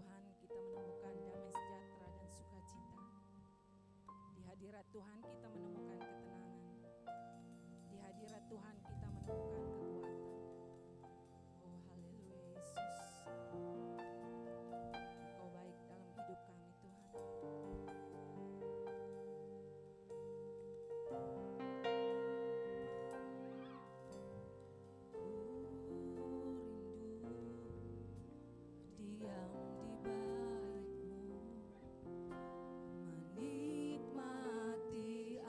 Tuhan kita menemukan damai sejahtera dan sukacita. Di hadirat Tuhan kita menemukan ketenangan. Di hadirat Tuhan kita menemukan kekuatan. Oh haleluya Yesus. Engkau baik dalam hidup kami Tuhan. Menikmati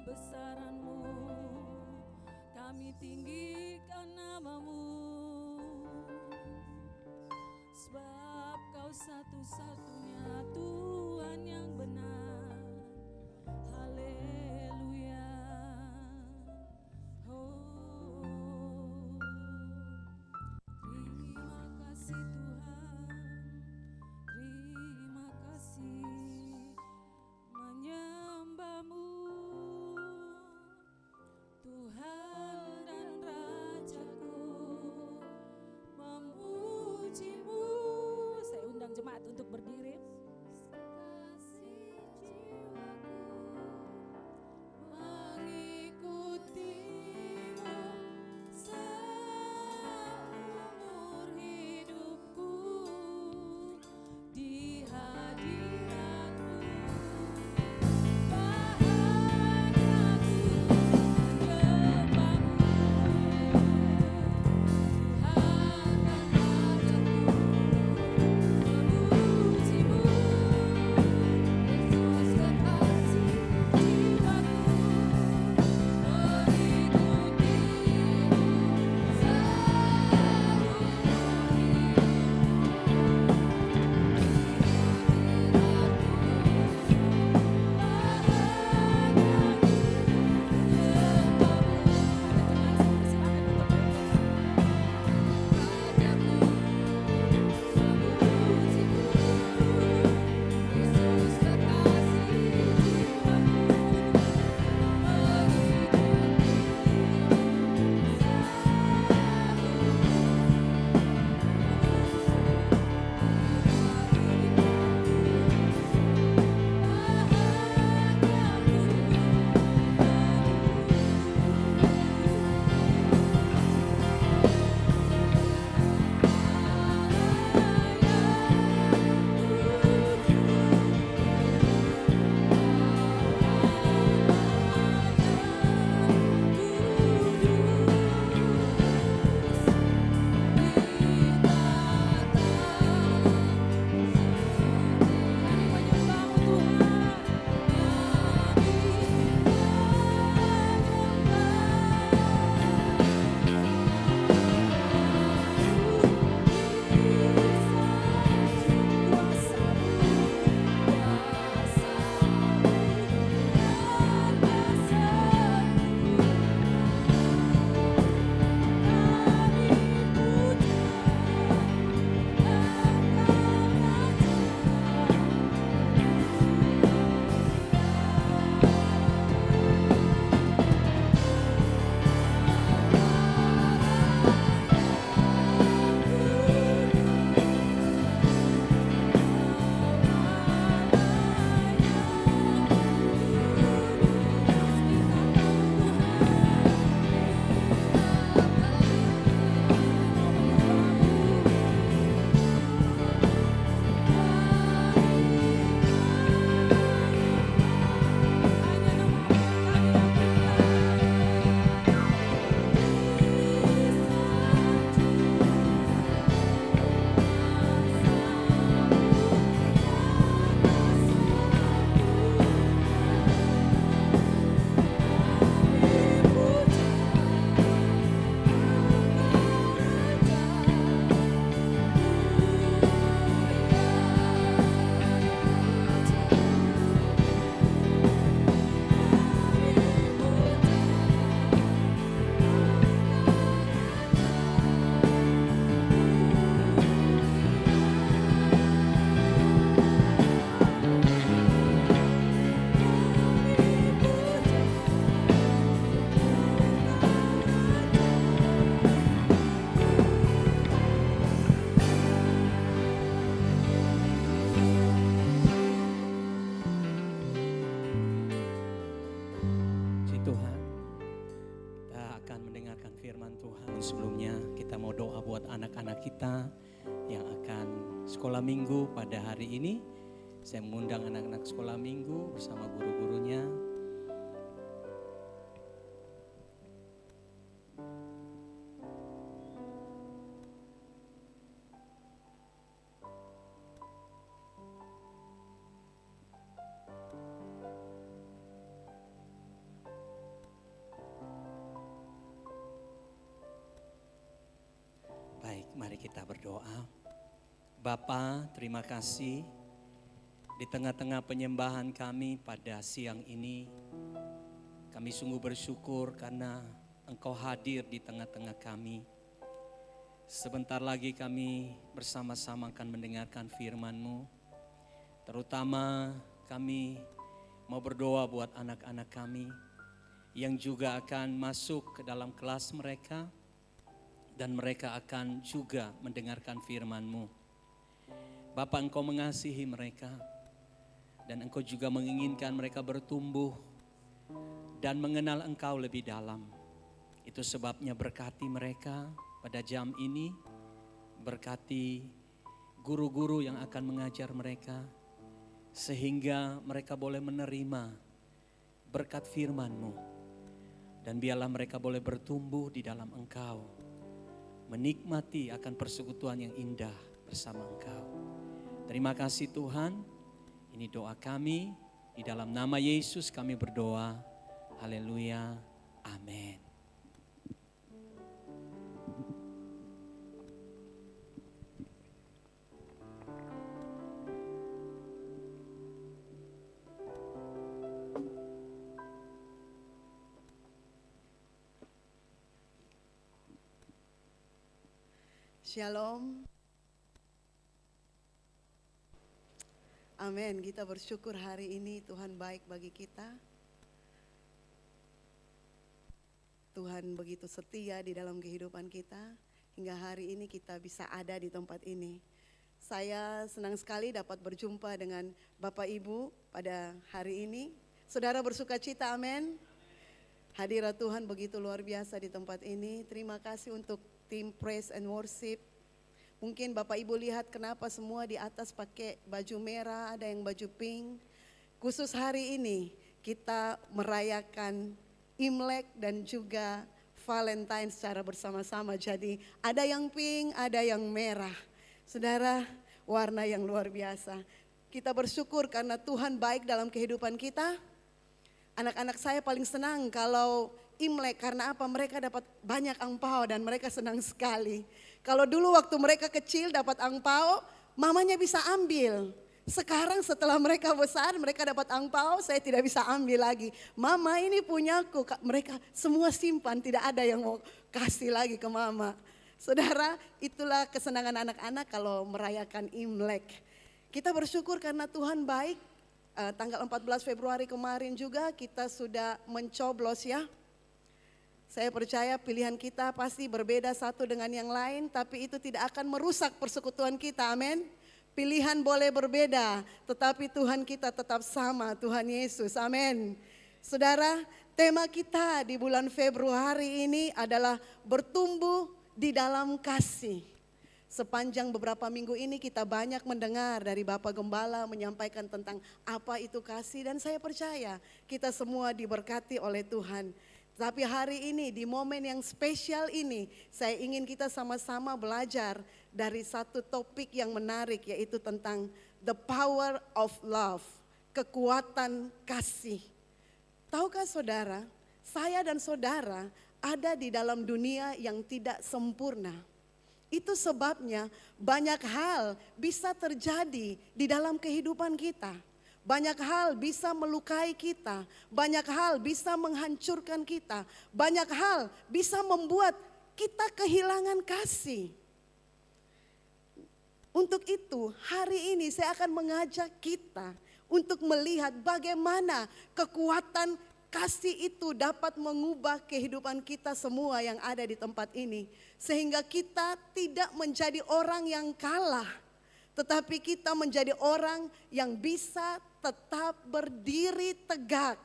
kebesaran-Mu, kami tinggikan nama-Mu, sebab Kau satu-satunya Tuhan yang benar. Haleluya. Oh, terima kasih Tuhan, terima kasih, menyembah-Mu Tuhan dan Rajaku, memuji-Mu. Saya undang jemaat untuk berdiri. Kasih jiwaku mengikutimu seumur hidupku, di hadirat-Mu bahagiaku menyembah-Mu Tuhan dan Rajaku, memuji-Mu Yesus kekasih jiwaku, mengikutimu Sebelumnya kita mau doa buat anak-anak kita yang akan sekolah minggu pada hari ini. Saya mengundang anak-anak sekolah minggu bersama guru-gurunya. Bapa, terima kasih di tengah-tengah penyembahan kami pada siang ini. Kami sungguh bersyukur karena Engkau hadir di tengah-tengah kami. Sebentar lagi kami bersama-sama akan mendengarkan firman-Mu. Terutama kami mau berdoa buat anak-anak kami yang juga akan masuk ke dalam kelas mereka. Dan mereka akan juga mendengarkan firman-Mu. Bapa, Engkau mengasihi mereka. Dan Engkau juga menginginkan mereka bertumbuh dan mengenal Engkau lebih dalam. Itu sebabnya berkati mereka pada jam ini. Berkati guru-guru yang akan mengajar mereka. Sehingga mereka boleh menerima berkat firman-Mu. Dan biarlah mereka boleh bertumbuh di dalam Engkau. Menikmati akan persekutuan yang indah bersama Engkau. Terima kasih Tuhan. Ini doa kami. Di dalam nama Yesus kami berdoa. Haleluya. Amin. Shalom. Amin. Kita bersyukur hari ini Tuhan baik bagi kita. Tuhan begitu setia di dalam kehidupan kita. Hingga hari ini kita bisa ada di tempat ini. Saya senang sekali dapat berjumpa dengan Bapak Ibu pada hari ini. Saudara bersuka cita, amin. Hadirat Tuhan begitu luar biasa di tempat ini. Terima kasih untuk tim Praise and Worship. Mungkin Bapak Ibu lihat kenapa semua di atas pakai baju merah, ada yang baju pink. Khusus hari ini kita merayakan Imlek dan juga Valentine secara bersama-sama. Jadi ada yang pink, ada yang merah. Saudara, warna yang luar biasa. Kita bersyukur karena Tuhan baik dalam kehidupan kita. Anak-anak saya paling senang kalau Imlek, karena apa? Mereka dapat banyak angpao dan mereka senang sekali. Kalau dulu waktu mereka kecil dapat angpao, mamanya bisa ambil. Sekarang setelah mereka besar, mereka dapat angpao, saya tidak bisa ambil lagi. Mama ini punyaku, mereka semua simpan, tidak ada yang mau kasih lagi ke mama. Saudara, itulah kesenangan anak-anak kalau merayakan Imlek. Kita bersyukur karena Tuhan baik. Tanggal 14 Februari kemarin juga kita sudah mencoblos ya. Saya percaya pilihan kita pasti berbeda satu dengan yang lain, tapi itu tidak akan merusak persekutuan kita, amin. Pilihan boleh berbeda, tetapi Tuhan kita tetap sama, Tuhan Yesus, amin. Saudara, tema kita di bulan Februari ini adalah bertumbuh di dalam kasih. Sepanjang beberapa minggu ini kita banyak mendengar dari Bapak Gembala menyampaikan tentang apa itu kasih, dan saya percaya kita semua diberkati oleh Tuhan. Tapi hari ini di momen yang spesial ini saya ingin kita sama-sama belajar dari satu topik yang menarik, yaitu tentang the power of love, kekuatan kasih. Tahukah saudara, saya dan saudara ada di dalam dunia yang tidak sempurna. Itu sebabnya banyak hal bisa terjadi di dalam kehidupan kita. Banyak hal bisa melukai kita, banyak hal bisa menghancurkan kita, banyak hal bisa membuat kita kehilangan kasih. Untuk itu hari ini saya akan mengajak kita untuk melihat bagaimana kekuatan kasih itu dapat mengubah kehidupan kita semua yang ada di tempat ini. Sehingga kita tidak menjadi orang yang kalah, tetapi kita menjadi orang yang bisa tetap berdiri tegak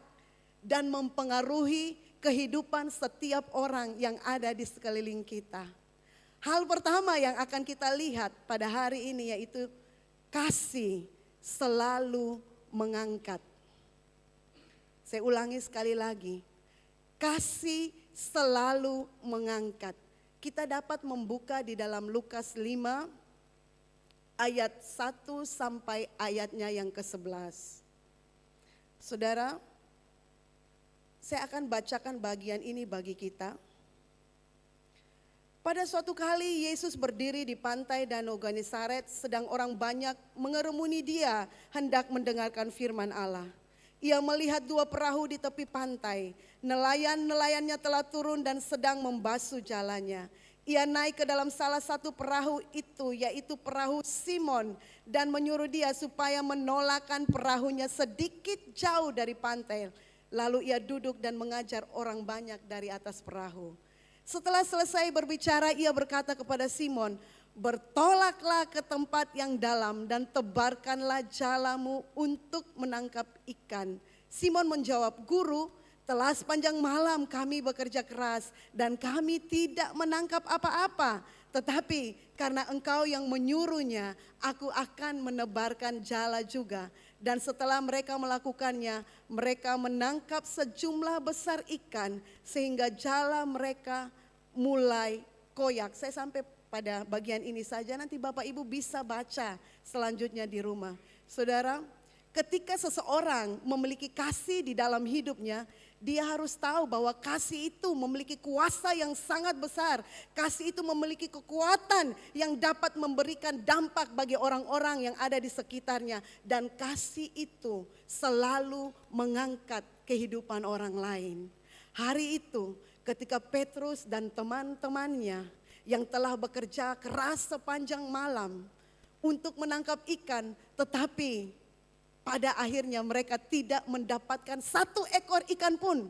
dan mempengaruhi kehidupan setiap orang yang ada di sekeliling kita. Hal pertama yang akan kita lihat pada hari ini yaitu kasih selalu mengangkat. Saya ulangi sekali lagi, kasih selalu mengangkat. Kita dapat membuka di dalam Lukas 5 ayat 1 sampai ayatnya yang ke-11. Saudara, saya akan bacakan bagian ini bagi kita. Pada suatu kali Yesus berdiri di pantai Danau Genesaret, sedang orang banyak mengerumuni dia hendak mendengarkan firman Allah. Ia melihat 2 perahu di tepi pantai. Nelayan-nelayannya telah turun dan sedang membasuh jalannya. Ia naik ke dalam salah satu perahu itu, yaitu perahu Simon, dan menyuruh dia supaya menolakkan perahunya sedikit jauh dari pantai. Lalu ia duduk dan mengajar orang banyak dari atas perahu. Setelah selesai berbicara, ia berkata kepada Simon, "Bertolaklah ke tempat yang dalam dan tebarkanlah jalamu untuk menangkap ikan." Simon menjawab, "Guru, telah sepanjang malam kami bekerja keras dan kami tidak menangkap apa-apa. Tetapi karena engkau yang menyuruhnya, aku akan menebarkan jala juga." Dan setelah mereka melakukannya, mereka menangkap sejumlah besar ikan sehingga jala mereka mulai koyak. Saya sampai pada bagian ini saja, nanti Bapak Ibu bisa baca selanjutnya di rumah. Saudara, ketika seseorang memiliki kasih di dalam hidupnya, dia harus tahu bahwa kasih itu memiliki kuasa yang sangat besar. Kasih itu memiliki kekuatan yang dapat memberikan dampak bagi orang-orang yang ada di sekitarnya. Dan kasih itu selalu mengangkat kehidupan orang lain. Hari itu ketika Petrus dan teman-temannya yang telah bekerja keras sepanjang malam untuk menangkap ikan, tetapi pada akhirnya mereka tidak mendapatkan 1 ekor ikan pun.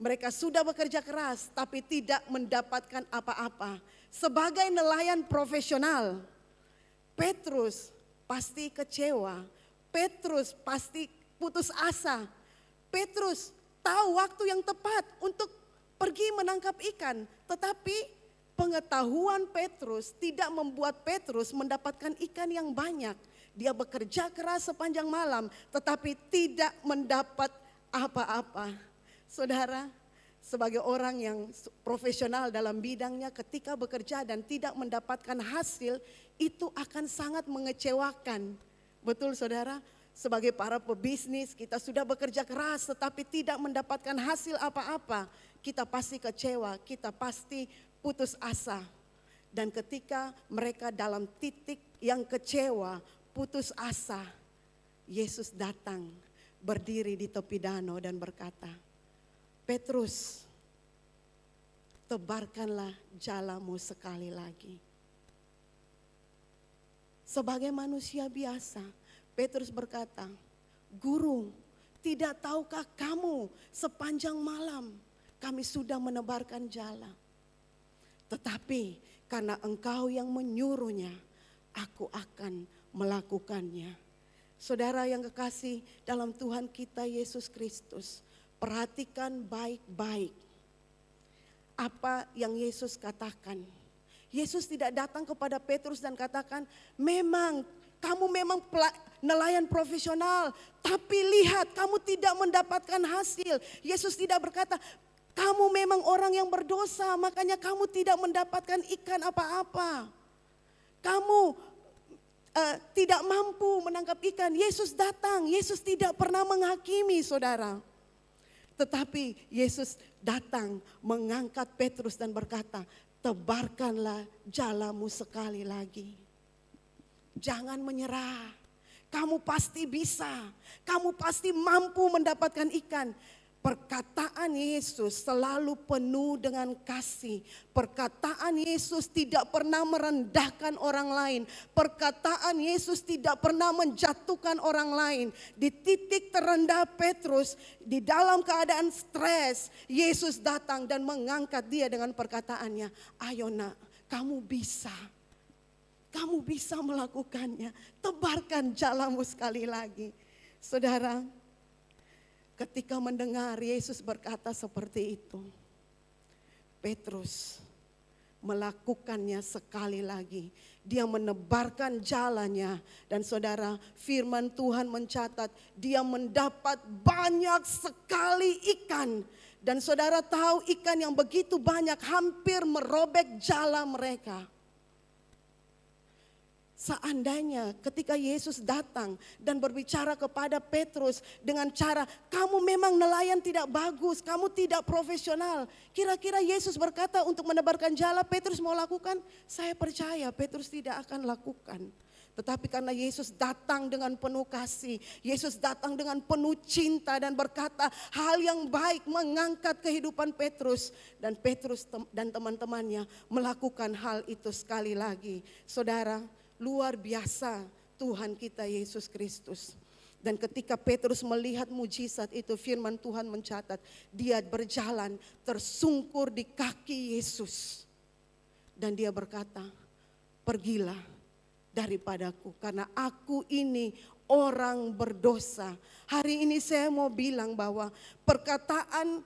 Mereka sudah bekerja keras tapi tidak mendapatkan apa-apa. Sebagai nelayan profesional, Petrus pasti kecewa. Petrus pasti putus asa. Petrus tahu waktu yang tepat untuk pergi menangkap ikan. Tetapi pengetahuan Petrus tidak membuat Petrus mendapatkan ikan yang banyak. Dia bekerja keras sepanjang malam tetapi tidak mendapat apa-apa. Saudara, sebagai orang yang profesional dalam bidangnya, ketika bekerja dan tidak mendapatkan hasil, itu akan sangat mengecewakan. Betul saudara? Sebagai para pebisnis, kita sudah bekerja keras tetapi tidak mendapatkan hasil apa-apa. Kita pasti kecewa, kita pasti putus asa. Dan ketika mereka dalam titik yang kecewa, putus asa, Yesus datang berdiri di tepi danau dan berkata, "Petrus, tebarkanlah jalamu sekali lagi." Sebagai manusia biasa, Petrus berkata, "Guru, tidak tahukah kamu sepanjang malam kami sudah menebarkan jala? Tetapi karena engkau yang menyuruhnya, aku akan melakukannya." Saudara yang kekasih dalam Tuhan kita Yesus Kristus, perhatikan baik-baik apa yang Yesus katakan. Yesus tidak datang kepada Petrus dan katakan, kamu memang nelayan profesional, tapi lihat kamu tidak mendapatkan hasil. Yesus tidak berkata, kamu memang orang yang berdosa, makanya kamu tidak mendapatkan ikan apa-apa. Kamu tidak mampu menangkap ikan. Yesus datang, Yesus tidak pernah menghakimi saudara. Tetapi Yesus datang mengangkat Petrus dan berkata, tebarkanlah jalamu sekali lagi. Jangan menyerah, kamu pasti bisa, kamu pasti mampu mendapatkan ikan. Perkataan Yesus selalu penuh dengan kasih. Perkataan Yesus tidak pernah merendahkan orang lain. Perkataan Yesus tidak pernah menjatuhkan orang lain. Di titik terendah Petrus, di dalam keadaan stres, Yesus datang dan mengangkat dia dengan perkataannya. Ayo nak, kamu bisa. Kamu bisa melakukannya. Tebarkan jalamu sekali lagi. Saudara, ketika mendengar Yesus berkata seperti itu, Petrus melakukannya sekali lagi. Dia menebarkan jalannya. Dan saudara, firman Tuhan mencatat dia mendapat banyak sekali ikan. Dan saudara tahu ikan yang begitu banyak hampir merobek jala mereka. Seandainya ketika Yesus datang dan berbicara kepada Petrus dengan cara, kamu memang nelayan tidak bagus, kamu tidak profesional. Kira-kira Yesus berkata untuk menebarkan jala, Petrus mau lakukan? Saya percaya Petrus tidak akan lakukan. Tetapi karena Yesus datang dengan penuh kasih, Yesus datang dengan penuh cinta dan berkata hal yang baik, mengangkat kehidupan Petrus. Dan Petrus dan teman-temannya melakukan hal itu sekali lagi. Saudara, luar biasa Tuhan kita Yesus Kristus. Dan ketika Petrus melihat mujizat itu, firman Tuhan mencatat, dia berjalan tersungkur di kaki Yesus. Dan dia berkata, pergilah daripadaku, karena aku ini orang berdosa. Hari ini saya mau bilang bahwa perkataan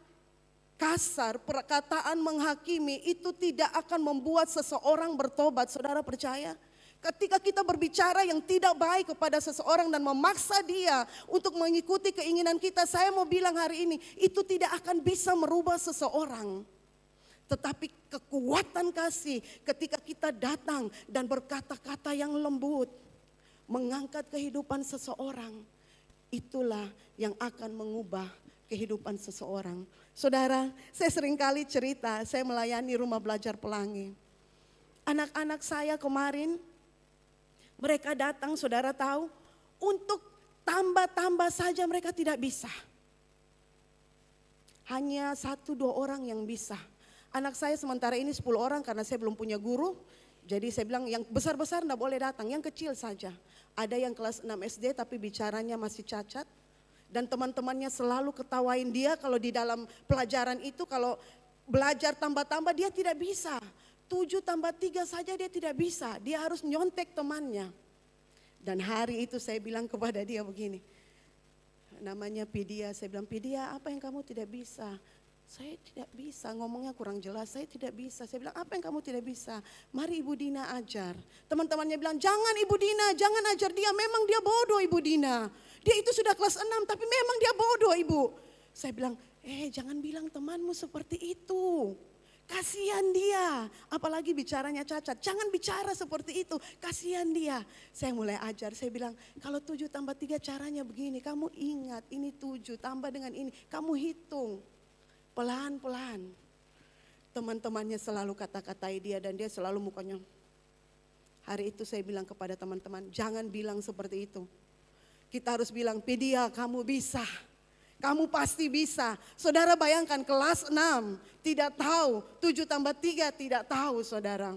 kasar, perkataan menghakimi itu tidak akan membuat seseorang bertobat. Saudara percaya? Ketika kita berbicara yang tidak baik kepada seseorang dan memaksa dia untuk mengikuti keinginan kita, saya mau bilang hari ini, itu tidak akan bisa merubah seseorang. Tetapi kekuatan kasih ketika kita datang dan berkata-kata yang lembut, mengangkat kehidupan seseorang, itulah yang akan mengubah kehidupan seseorang. Saudara, saya seringkali cerita, saya melayani rumah belajar pelangi. Anak-anak saya kemarin, mereka datang, saudara tahu, untuk tambah-tambah saja mereka tidak bisa. Hanya 1-2 orang yang bisa. Anak saya sementara ini 10 orang karena saya belum punya guru. Jadi saya bilang yang besar-besar enggak boleh datang, yang kecil saja. Ada yang kelas 6 SD tapi bicaranya masih cacat. Dan teman-temannya selalu ketawain dia kalau di dalam pelajaran itu, kalau belajar tambah-tambah dia tidak bisa. 7 tambah 3 saja dia tidak bisa, dia harus nyontek temannya. Dan hari itu saya bilang kepada dia begini, namanya Pidia, saya bilang, Pidia apa yang kamu tidak bisa? Saya tidak bisa, ngomongnya kurang jelas, saya tidak bisa. Saya bilang, apa yang kamu tidak bisa? Mari Ibu Dina ajar. Teman-temannya bilang, jangan Ibu Dina, jangan ajar dia, memang dia bodoh Ibu Dina. Dia itu sudah kelas 6 tapi memang dia bodoh Ibu. Saya bilang, jangan bilang temanmu seperti itu. Kasihan dia, apalagi bicaranya cacat. Jangan bicara seperti itu, kasihan dia. Saya mulai ajar, saya bilang, kalau 7 tambah 3 caranya begini. Kamu ingat, ini 7 tambah dengan ini, kamu hitung. Pelan-pelan. Teman-temannya selalu kata-katai dia dan dia selalu mukanya. Hari itu saya bilang kepada teman-teman, jangan bilang seperti itu. Kita harus bilang, Pidia kamu bisa. Kamu pasti bisa. Saudara bayangkan kelas 6 tidak tahu, 7 tambah 3 tidak tahu saudara.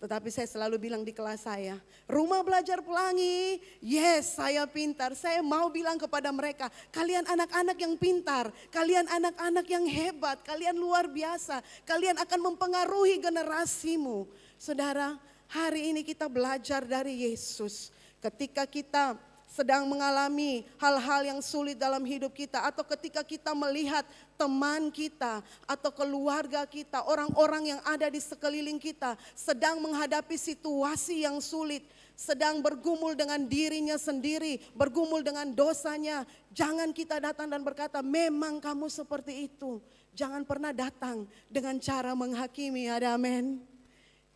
Tetapi saya selalu bilang di kelas saya, rumah belajar pelangi, yes saya pintar. Saya mau bilang kepada mereka, kalian anak-anak yang pintar, kalian anak-anak yang hebat, kalian luar biasa. Kalian akan mempengaruhi generasimu. Saudara, hari ini kita belajar dari Yesus. Ketika kita sedang mengalami hal-hal yang sulit dalam hidup kita, atau ketika kita melihat teman kita atau keluarga kita, orang-orang yang ada di sekeliling kita sedang menghadapi situasi yang sulit, sedang bergumul dengan dirinya sendiri, bergumul dengan dosanya, jangan kita datang dan berkata, memang kamu seperti itu. Jangan pernah datang dengan cara menghakimi, ada amin.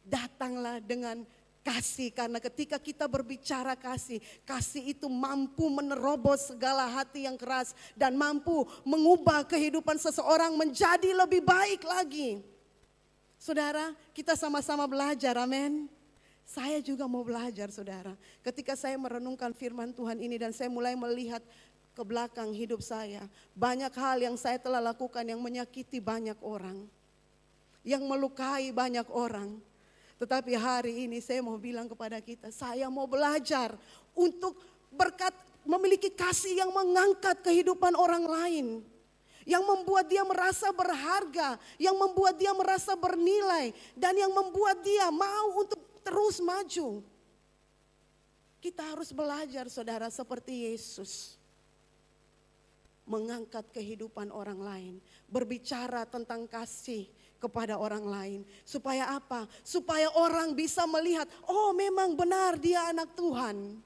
Datanglah dengan kasih, karena ketika kita berbicara kasih, kasih itu mampu menerobos segala hati yang keras dan mampu mengubah kehidupan seseorang menjadi lebih baik lagi. Saudara, kita sama-sama belajar, amin. Saya juga mau belajar saudara. Ketika saya merenungkan firman Tuhan ini dan saya mulai melihat ke belakang hidup saya, banyak hal yang saya telah lakukan yang menyakiti banyak orang, yang melukai banyak orang. Tetapi hari ini saya mau bilang kepada kita, saya mau belajar untuk memiliki kasih yang mengangkat kehidupan orang lain. Yang membuat dia merasa berharga, yang membuat dia merasa bernilai, dan yang membuat dia mau untuk terus maju. Kita harus belajar saudara seperti Yesus. Mengangkat kehidupan orang lain, berbicara tentang kasih kepada orang lain. Supaya apa? Supaya orang bisa melihat, oh memang benar dia anak Tuhan.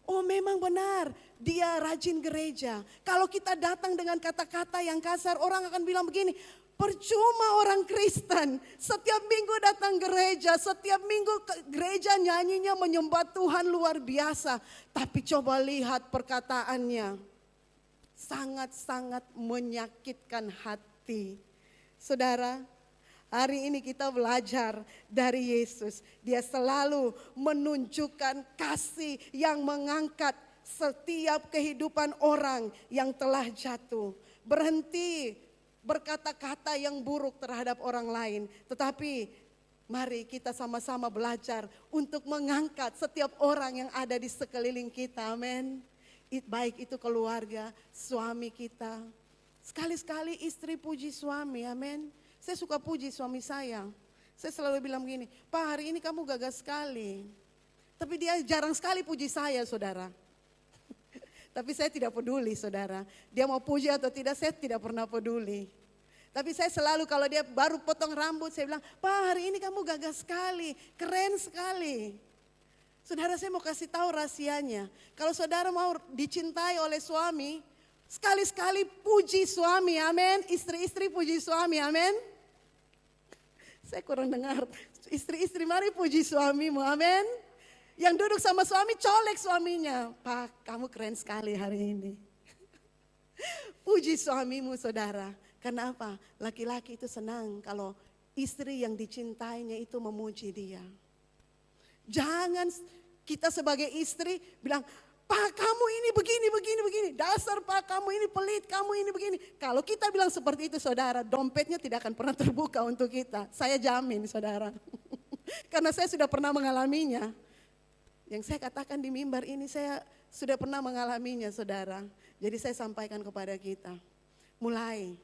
Oh memang benar dia rajin gereja. Kalau kita datang dengan kata-kata yang kasar, orang akan bilang begini, Percuma orang Kristen setiap minggu datang gereja, setiap minggu gereja nyanyinya menyembah Tuhan luar biasa. Tapi coba lihat perkataannya, sangat-sangat menyakitkan hati. Saudara, hari ini kita belajar dari Yesus. Dia selalu menunjukkan kasih yang mengangkat setiap kehidupan orang yang telah jatuh. Berhenti berkata-kata yang buruk terhadap orang lain. Tetapi mari kita sama-sama belajar untuk mengangkat setiap orang yang ada di sekeliling kita. Amin. Baik itu keluarga, suami kita. Sekali-sekali istri puji suami, amin. Saya suka puji suami saya. Saya selalu bilang begini, Pak, hari ini kamu gagah sekali. Tapi dia jarang sekali puji saya, saudara. Tapi saya tidak peduli, saudara. Dia mau puji atau tidak, saya tidak pernah peduli. Tapi saya selalu kalau dia baru potong rambut, saya bilang, Pak, hari ini kamu gagah sekali, keren sekali. Saudara, saya mau kasih tahu rahasianya. Kalau saudara mau dicintai oleh suami, sekali-sekali puji suami, amin. Istri-istri puji suami, amin. Saya kurang dengar. Istri-istri mari puji suamimu, amin. Yang duduk sama suami colek suaminya. Pak, kamu keren sekali hari ini. Puji suamimu, saudara. Karena apa? Laki-laki itu senang kalau istri yang dicintainya itu memuji dia. Jangan kita sebagai istri bilang, Pak, kamu ini begini, begini, begini. Dasar Pak, kamu ini pelit, kamu ini begini. Kalau kita bilang seperti itu, saudara, dompetnya tidak akan pernah terbuka untuk kita. Saya jamin, saudara. Karena saya sudah pernah mengalaminya. Yang saya katakan di mimbar ini saya sudah pernah mengalaminya, saudara. Jadi saya sampaikan kepada kita. Mulai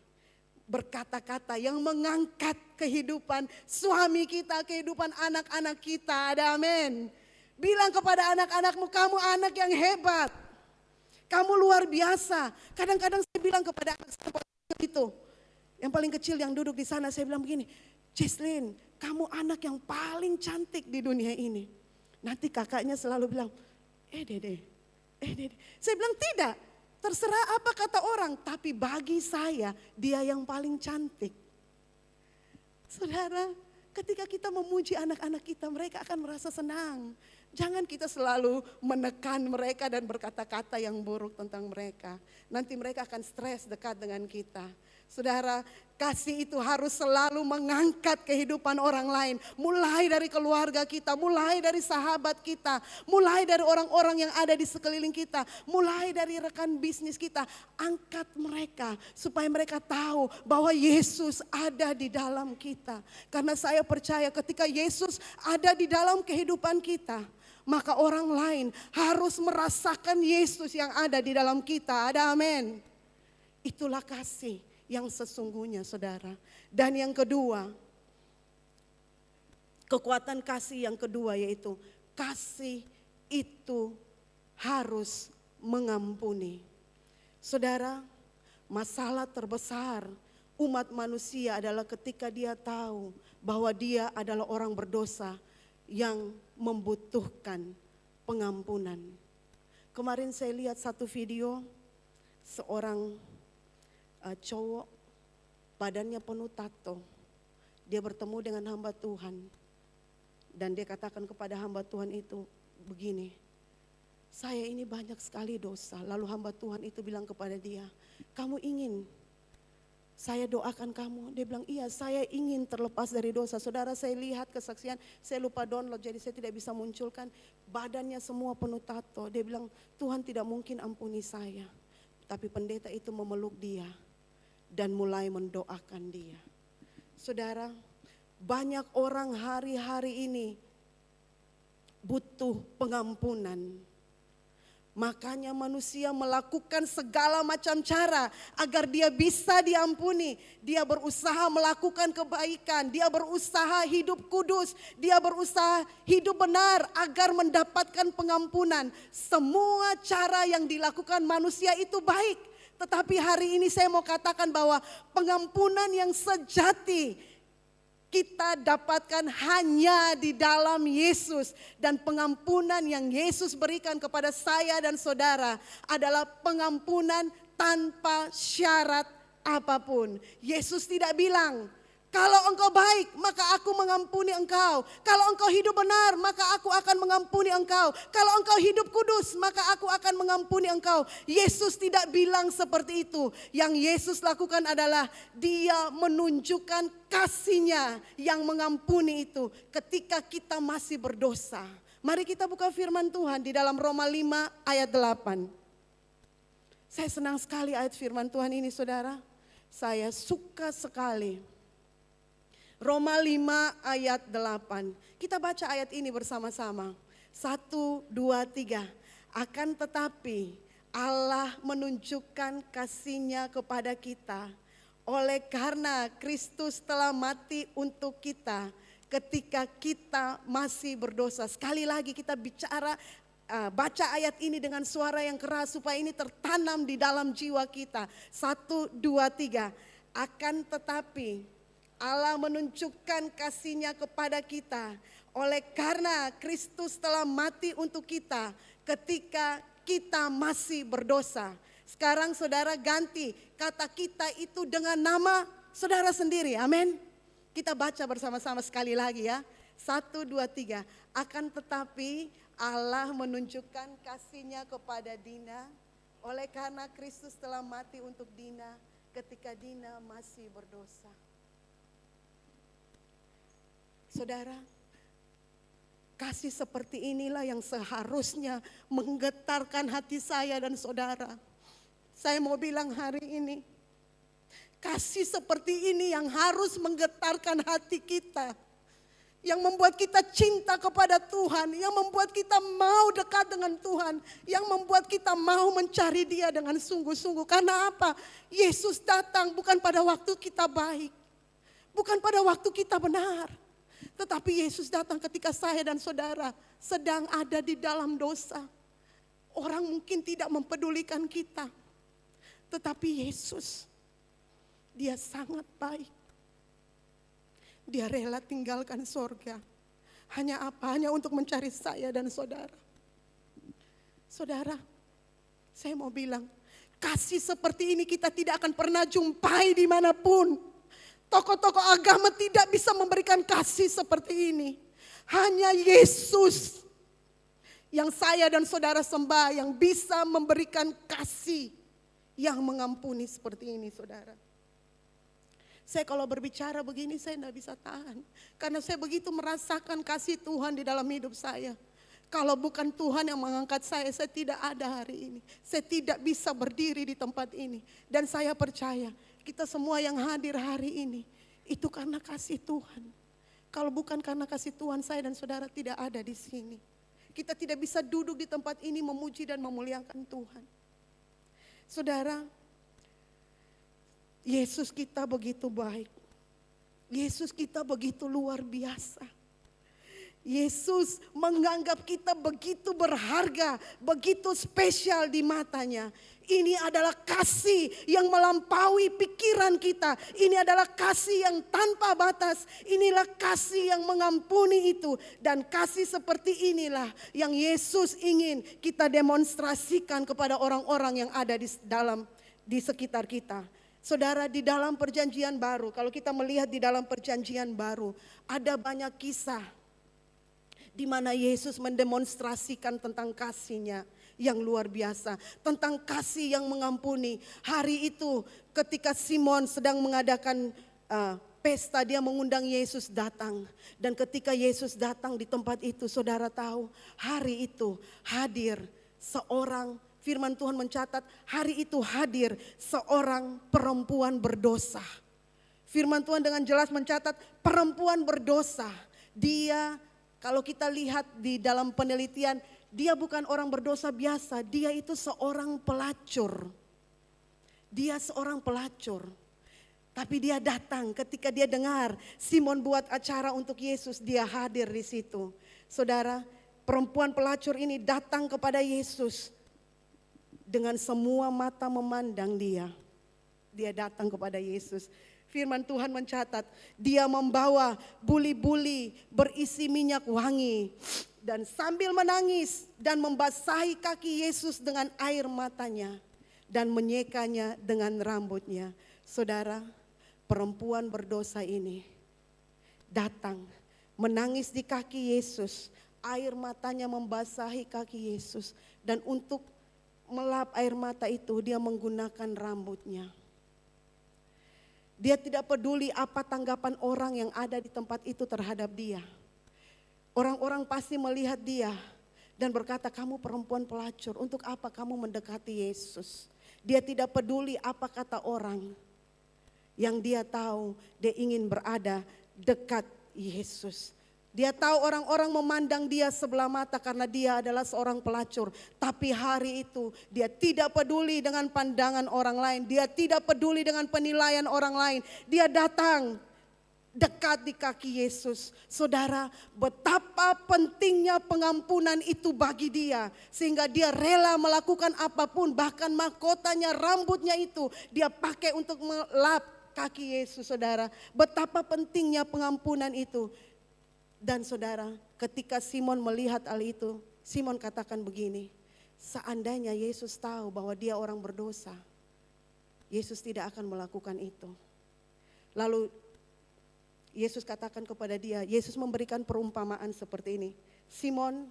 berkata-kata yang mengangkat kehidupan suami kita, kehidupan anak-anak kita. Ada amin. Bilang kepada anak-anakmu, kamu anak yang hebat. Kamu luar biasa. Kadang-kadang saya bilang kepada anak saya itu, yang paling kecil yang duduk di sana, saya bilang begini, Jesslyn, kamu anak yang paling cantik di dunia ini. Nanti kakaknya selalu bilang, Dede. Saya bilang tidak, terserah apa kata orang, tapi bagi saya dia yang paling cantik. Saudara, ketika kita memuji anak-anak kita, mereka akan merasa senang. Jangan kita selalu menekan mereka dan berkata-kata yang buruk tentang mereka. Nanti mereka akan stres dekat dengan kita. Saudara, kasih itu harus selalu mengangkat kehidupan orang lain. Mulai dari keluarga kita, mulai dari sahabat kita, mulai dari orang-orang yang ada di sekeliling kita, mulai dari rekan bisnis kita. Angkat mereka supaya mereka tahu bahwa Yesus ada di dalam kita. Karena saya percaya ketika Yesus ada di dalam kehidupan kita, maka orang lain harus merasakan Yesus yang ada di dalam kita. Ada amin. Itulah kasih yang sesungguhnya, saudara. Dan yang kedua, kekuatan kasih yang kedua yaitu kasih itu harus mengampuni. Saudara, masalah terbesar umat manusia adalah ketika dia tahu bahwa dia adalah orang berdosa yang membutuhkan pengampunan. Kemarin saya lihat satu video seorang cowok badannya penuh tato. Dia bertemu dengan hamba Tuhan dan dia katakan kepada hamba Tuhan itu begini, saya ini banyak sekali dosa. Lalu hamba Tuhan itu bilang kepada dia, kamu ingin saya doakan kamu? Dia bilang, iya, saya ingin terlepas dari dosa. Saudara, saya lihat kesaksian, saya lupa download jadi saya tidak bisa munculkan. Badannya semua penuh tato. Dia bilang, Tuhan tidak mungkin ampuni saya. Tapi pendeta itu memeluk dia dan mulai mendoakan dia. Saudara, banyak orang hari-hari ini butuh pengampunan. Makanya manusia melakukan segala macam cara agar dia bisa diampuni. Dia berusaha melakukan kebaikan, dia berusaha hidup kudus, dia berusaha hidup benar agar mendapatkan pengampunan. Semua cara yang dilakukan manusia itu baik. Tetapi hari ini saya mau katakan bahwa pengampunan yang sejati kita dapatkan hanya di dalam Yesus. Dan pengampunan yang Yesus berikan kepada saya dan saudara adalah pengampunan tanpa syarat apapun. Yesus tidak bilang, kalau engkau baik, maka aku mengampuni engkau. Kalau engkau hidup benar, maka aku akan mengampuni engkau. Kalau engkau hidup kudus, maka aku akan mengampuni engkau. Yesus tidak bilang seperti itu. Yang Yesus lakukan adalah dia menunjukkan kasih-Nya yang mengampuni itu ketika kita masih berdosa. Mari kita buka firman Tuhan di dalam Roma 5 ayat 8. Saya senang sekali ayat firman Tuhan ini, saudara. Saya suka sekali. Roma 5 ayat 8. Kita baca ayat ini bersama-sama. 1, 2, 3. Akan tetapi Allah menunjukkan kasih-Nya kepada kita oleh karena Kristus telah mati untuk kita ketika kita masih berdosa. Sekali lagi kita baca ayat ini dengan suara yang keras supaya ini tertanam di dalam jiwa kita. 1, 2, 3. Akan tetapi Allah menunjukkan kasih-Nya kepada kita oleh karena Kristus telah mati untuk kita ketika kita masih berdosa. Sekarang saudara ganti kata kita itu dengan nama saudara sendiri. Amin. Kita baca bersama-sama sekali lagi ya. 1, 2, 3. Akan tetapi Allah menunjukkan kasih-Nya kepada Dina oleh karena Kristus telah mati untuk Dina ketika Dina masih berdosa. Saudara, kasih seperti inilah yang seharusnya menggetarkan hati saya dan saudara. Saya mau bilang hari ini, kasih seperti ini yang harus menggetarkan hati kita. Yang membuat kita cinta kepada Tuhan, yang membuat kita mau dekat dengan Tuhan, yang membuat kita mau mencari Dia dengan sungguh-sungguh. Karena apa? Yesus datang bukan pada waktu kita baik, bukan pada waktu kita benar. Tetapi Yesus datang ketika saya dan saudara sedang ada di dalam dosa. Orang mungkin tidak mempedulikan kita. Tetapi Yesus, Dia sangat baik. Dia rela tinggalkan sorga. Hanya apa? Hanya untuk mencari saya dan saudara. Saudara, saya mau bilang, kasih seperti ini kita tidak akan pernah jumpai dimanapun. Tokoh-tokoh agama tidak bisa memberikan kasih seperti ini. Hanya Yesus yang saya dan saudara sembah yang bisa memberikan kasih yang mengampuni seperti ini, saudara. Saya kalau berbicara begini saya tidak bisa tahan. Karena saya begitu merasakan kasih Tuhan di dalam hidup saya. Kalau bukan Tuhan yang mengangkat saya tidak ada hari ini. Saya tidak bisa berdiri di tempat ini. Dan saya percaya kita semua yang hadir hari ini itu karena kasih Tuhan. Kalau bukan karena kasih Tuhan, saya dan saudara tidak ada di sini. Kita tidak bisa duduk di tempat ini memuji dan memuliakan Tuhan. Saudara, Yesus kita begitu baik. Yesus kita begitu luar biasa. Yesus menganggap kita begitu berharga, begitu spesial di matanya. Ini adalah kasih yang melampaui pikiran kita. Ini adalah kasih yang tanpa batas. Inilah kasih yang mengampuni itu. Dan kasih seperti inilah yang Yesus ingin kita demonstrasikan kepada orang-orang yang ada di sekitar kita. Saudara, di dalam perjanjian baru, kalau kita melihat di dalam perjanjian baru, ada banyak kisah di mana Yesus mendemonstrasikan tentang kasih-Nya yang luar biasa, tentang kasih yang mengampuni. Hari itu ketika Simon sedang mengadakan pesta, dia mengundang Yesus datang. Dan ketika Yesus datang di tempat itu, saudara tahu, hari itu hadir seorang, firman Tuhan mencatat, hari itu hadir seorang perempuan berdosa. Firman Tuhan dengan jelas mencatat perempuan berdosa. Dia, kalau kita lihat di dalam penelitian, dia bukan orang berdosa biasa, dia itu seorang pelacur. Dia seorang pelacur. Tapi dia datang ketika dia dengar Simon buat acara untuk Yesus, dia hadir di situ. Saudara, perempuan pelacur ini datang kepada Yesus dengan semua mata memandang dia. Dia datang kepada Yesus. Firman Tuhan mencatat, dia membawa buli-buli berisi minyak wangi. Dan sambil menangis dan membasahi kaki Yesus dengan air matanya. Dan menyekanya dengan rambutnya. Saudara, perempuan berdosa ini datang menangis di kaki Yesus. Air matanya membasahi kaki Yesus. Dan untuk melap air mata itu dia menggunakan rambutnya. Dia tidak peduli apa tanggapan orang yang ada di tempat itu terhadap dia. Orang-orang pasti melihat dia dan berkata, kamu perempuan pelacur, untuk apa kamu mendekati Yesus? Dia tidak peduli apa kata orang. Yang dia tahu, dia ingin berada dekat Yesus. Dia tahu orang-orang memandang dia sebelah mata karena dia adalah seorang pelacur. Tapi hari itu dia tidak peduli dengan pandangan orang lain. Dia tidak peduli dengan penilaian orang lain. Dia datang dekat di kaki Yesus. Saudara, betapa pentingnya pengampunan itu bagi dia. Sehingga dia rela melakukan apapun, bahkan mahkotanya, rambutnya itu dia pakai untuk melap kaki Yesus, saudara. Betapa pentingnya pengampunan itu. Dan saudara, ketika Simon melihat hal itu, Simon katakan begini, seandainya Yesus tahu bahwa dia orang berdosa, Yesus tidak akan melakukan itu. Lalu Yesus katakan kepada dia, Yesus memberikan perumpamaan seperti ini. Simon,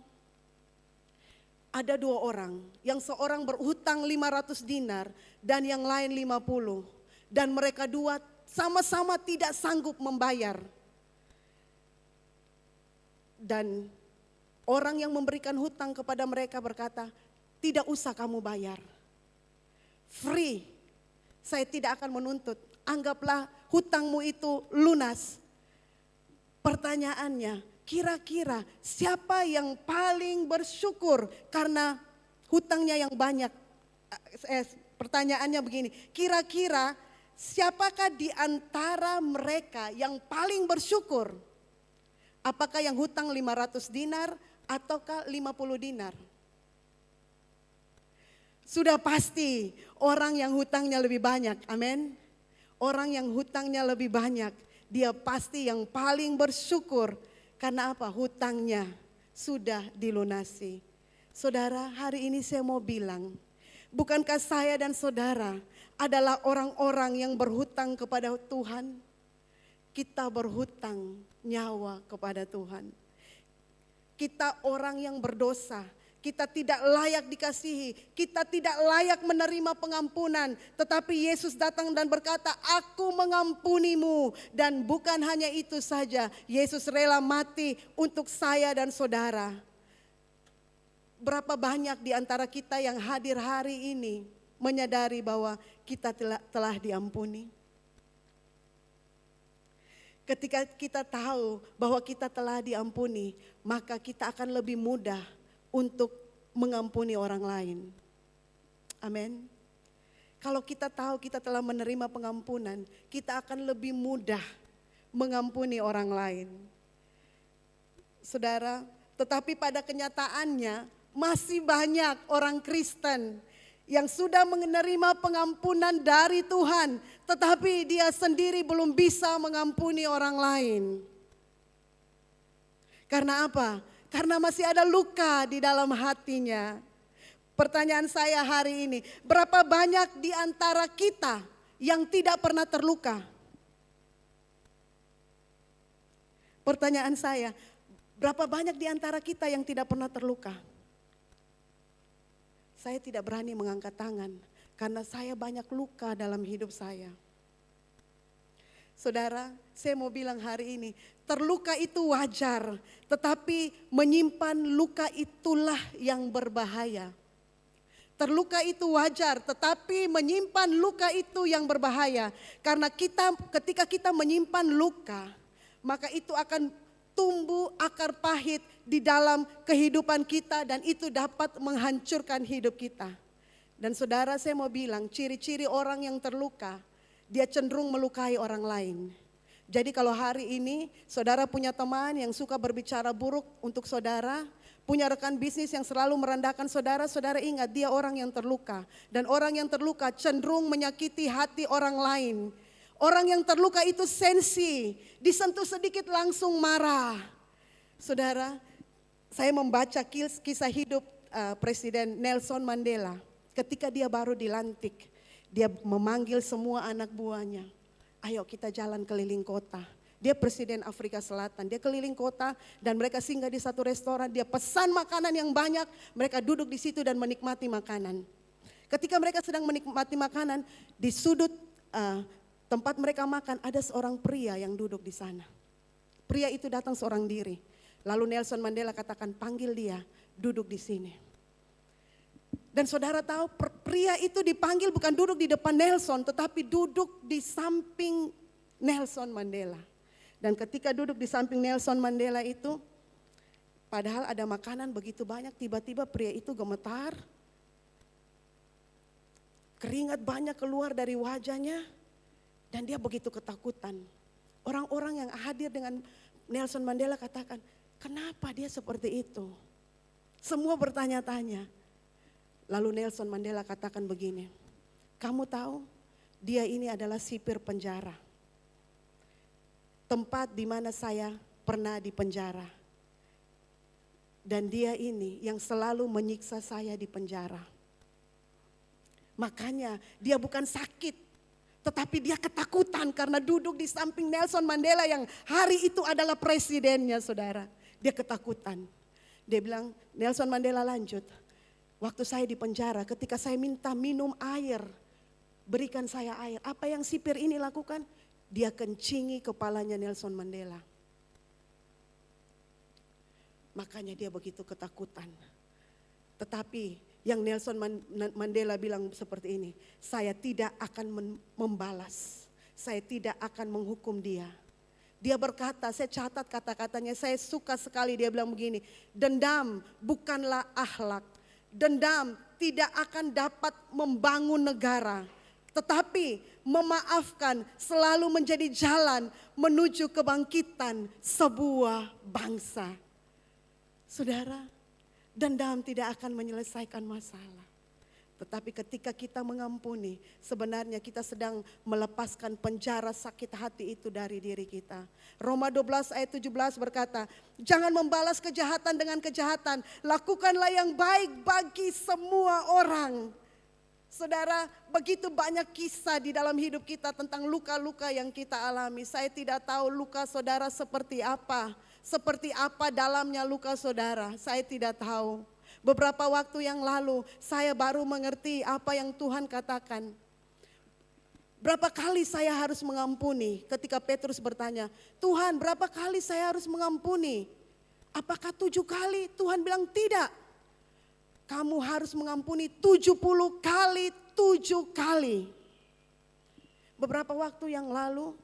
ada dua orang, yang seorang berhutang 500 dinar dan yang lain 50. Dan mereka dua sama-sama tidak sanggup membayar. Dan orang yang memberikan hutang kepada mereka berkata, tidak usah kamu bayar. Free, saya tidak akan menuntut. Anggaplah hutangmu itu lunas. Pertanyaannya, kira-kira siapa yang paling bersyukur karena hutangnya yang banyak? Pertanyaannya begini, kira-kira siapakah di antara mereka yang paling bersyukur? Apakah yang hutang 500 dinar ataukah 50 dinar? Sudah pasti orang yang hutangnya lebih banyak, amin. Orang yang hutangnya lebih banyak, dia pasti yang paling bersyukur. Karena apa? Hutangnya sudah dilunasi. Saudara, hari ini saya mau bilang, bukankah saya dan saudara adalah orang-orang yang berhutang kepada Tuhan? Kita berhutang nyawa kepada Tuhan. Kita orang yang berdosa, kita tidak layak dikasihi, kita tidak layak menerima pengampunan. Tetapi Yesus datang dan berkata, aku mengampunimu. Dan bukan hanya itu saja, Yesus rela mati untuk saya dan saudara. Berapa banyak di antara kita yang hadir hari ini menyadari bahwa kita telah diampuni? Ketika kita tahu bahwa kita telah diampuni, maka kita akan lebih mudah untuk mengampuni orang lain. Amin. Kalau kita tahu kita telah menerima pengampunan, kita akan lebih mudah mengampuni orang lain. Saudara, tetapi pada kenyataannya masih banyak orang Kristen yang sudah menerima pengampunan dari Tuhan, tetapi dia sendiri belum bisa mengampuni orang lain. Karena apa? Karena masih ada luka di dalam hatinya. Pertanyaan saya hari ini, berapa banyak di antara kita yang tidak pernah terluka? Pertanyaan saya, berapa banyak di antara kita yang tidak pernah terluka? Saya tidak berani mengangkat tangan karena saya banyak luka dalam hidup saya. Saudara, saya mau bilang hari ini, terluka itu wajar, tetapi menyimpan luka itulah yang berbahaya. Terluka itu wajar, tetapi menyimpan luka itu yang berbahaya. Karena ketika kita menyimpan luka, maka itu akan tumbuh akar pahit di dalam kehidupan kita dan itu dapat menghancurkan hidup kita. Dan saudara, saya mau bilang ciri-ciri orang yang terluka, dia cenderung melukai orang lain. Jadi kalau hari ini saudara punya teman yang suka berbicara buruk untuk saudara, punya rekan bisnis yang selalu merendahkan saudara, saudara ingat dia orang yang terluka. Dan orang yang terluka cenderung menyakiti hati orang lain. Orang yang terluka itu sensi, disentuh sedikit langsung marah. Saudara, saya membaca kisah hidup Presiden Nelson Mandela ketika dia baru dilantik. Dia memanggil semua anak buahnya. Ayo kita jalan keliling kota. Dia presiden Afrika Selatan, dia keliling kota dan mereka singgah di satu restoran. Dia pesan makanan yang banyak, mereka duduk di situ dan menikmati makanan. Ketika mereka sedang menikmati makanan, di sudut tempat mereka makan ada seorang pria yang duduk di sana. Pria itu datang seorang diri. Lalu Nelson Mandela katakan, panggil dia, duduk di sini. Dan saudara tahu pria itu dipanggil bukan duduk di depan Nelson, tetapi duduk di samping Nelson Mandela. Dan ketika duduk di samping Nelson Mandela itu, padahal ada makanan begitu banyak, tiba-tiba pria itu gemetar. Keringat banyak keluar dari wajahnya dan dia begitu ketakutan. Orang-orang yang hadir dengan Nelson Mandela katakan, kenapa dia seperti itu? Semua bertanya-tanya. Lalu Nelson Mandela katakan begini, kamu tahu dia ini adalah sipir penjara. Tempat di mana saya pernah di penjara. Dan dia ini yang selalu menyiksa saya di penjara. Makanya dia bukan sakit, tetapi dia ketakutan karena duduk di samping Nelson Mandela yang hari itu adalah presidennya, saudara. Dia ketakutan. Dia bilang, Nelson Mandela lanjut, waktu saya di penjara, ketika saya minta minum air, berikan saya air. Apa yang sipir ini lakukan? Dia kencingi kepalanya Nelson Mandela. Makanya dia begitu ketakutan. Tetapi yang Nelson Mandela bilang seperti ini, saya tidak akan membalas, saya tidak akan menghukum dia. Dia berkata, saya catat kata-katanya, saya suka sekali dia bilang begini, dendam bukanlah akhlak, dendam tidak akan dapat membangun negara, tetapi memaafkan selalu menjadi jalan menuju kebangkitan sebuah bangsa. Saudara, dendam tidak akan menyelesaikan masalah. Tetapi ketika kita mengampuni, sebenarnya kita sedang melepaskan penjara sakit hati itu dari diri kita. Roma 12 ayat 17 berkata, jangan membalas kejahatan dengan kejahatan, lakukanlah yang baik bagi semua orang. Saudara, begitu banyak kisah di dalam hidup kita tentang luka-luka yang kita alami. Saya tidak tahu luka saudara seperti apa dalamnya luka saudara, saya tidak tahu. Beberapa waktu yang lalu saya baru mengerti apa yang Tuhan katakan. Berapa kali saya harus mengampuni? Ketika Petrus bertanya, Tuhan berapa kali saya harus mengampuni? Apakah 7 kali? Tuhan bilang tidak. Kamu harus mengampuni 70 kali 7 kali. Beberapa waktu yang lalu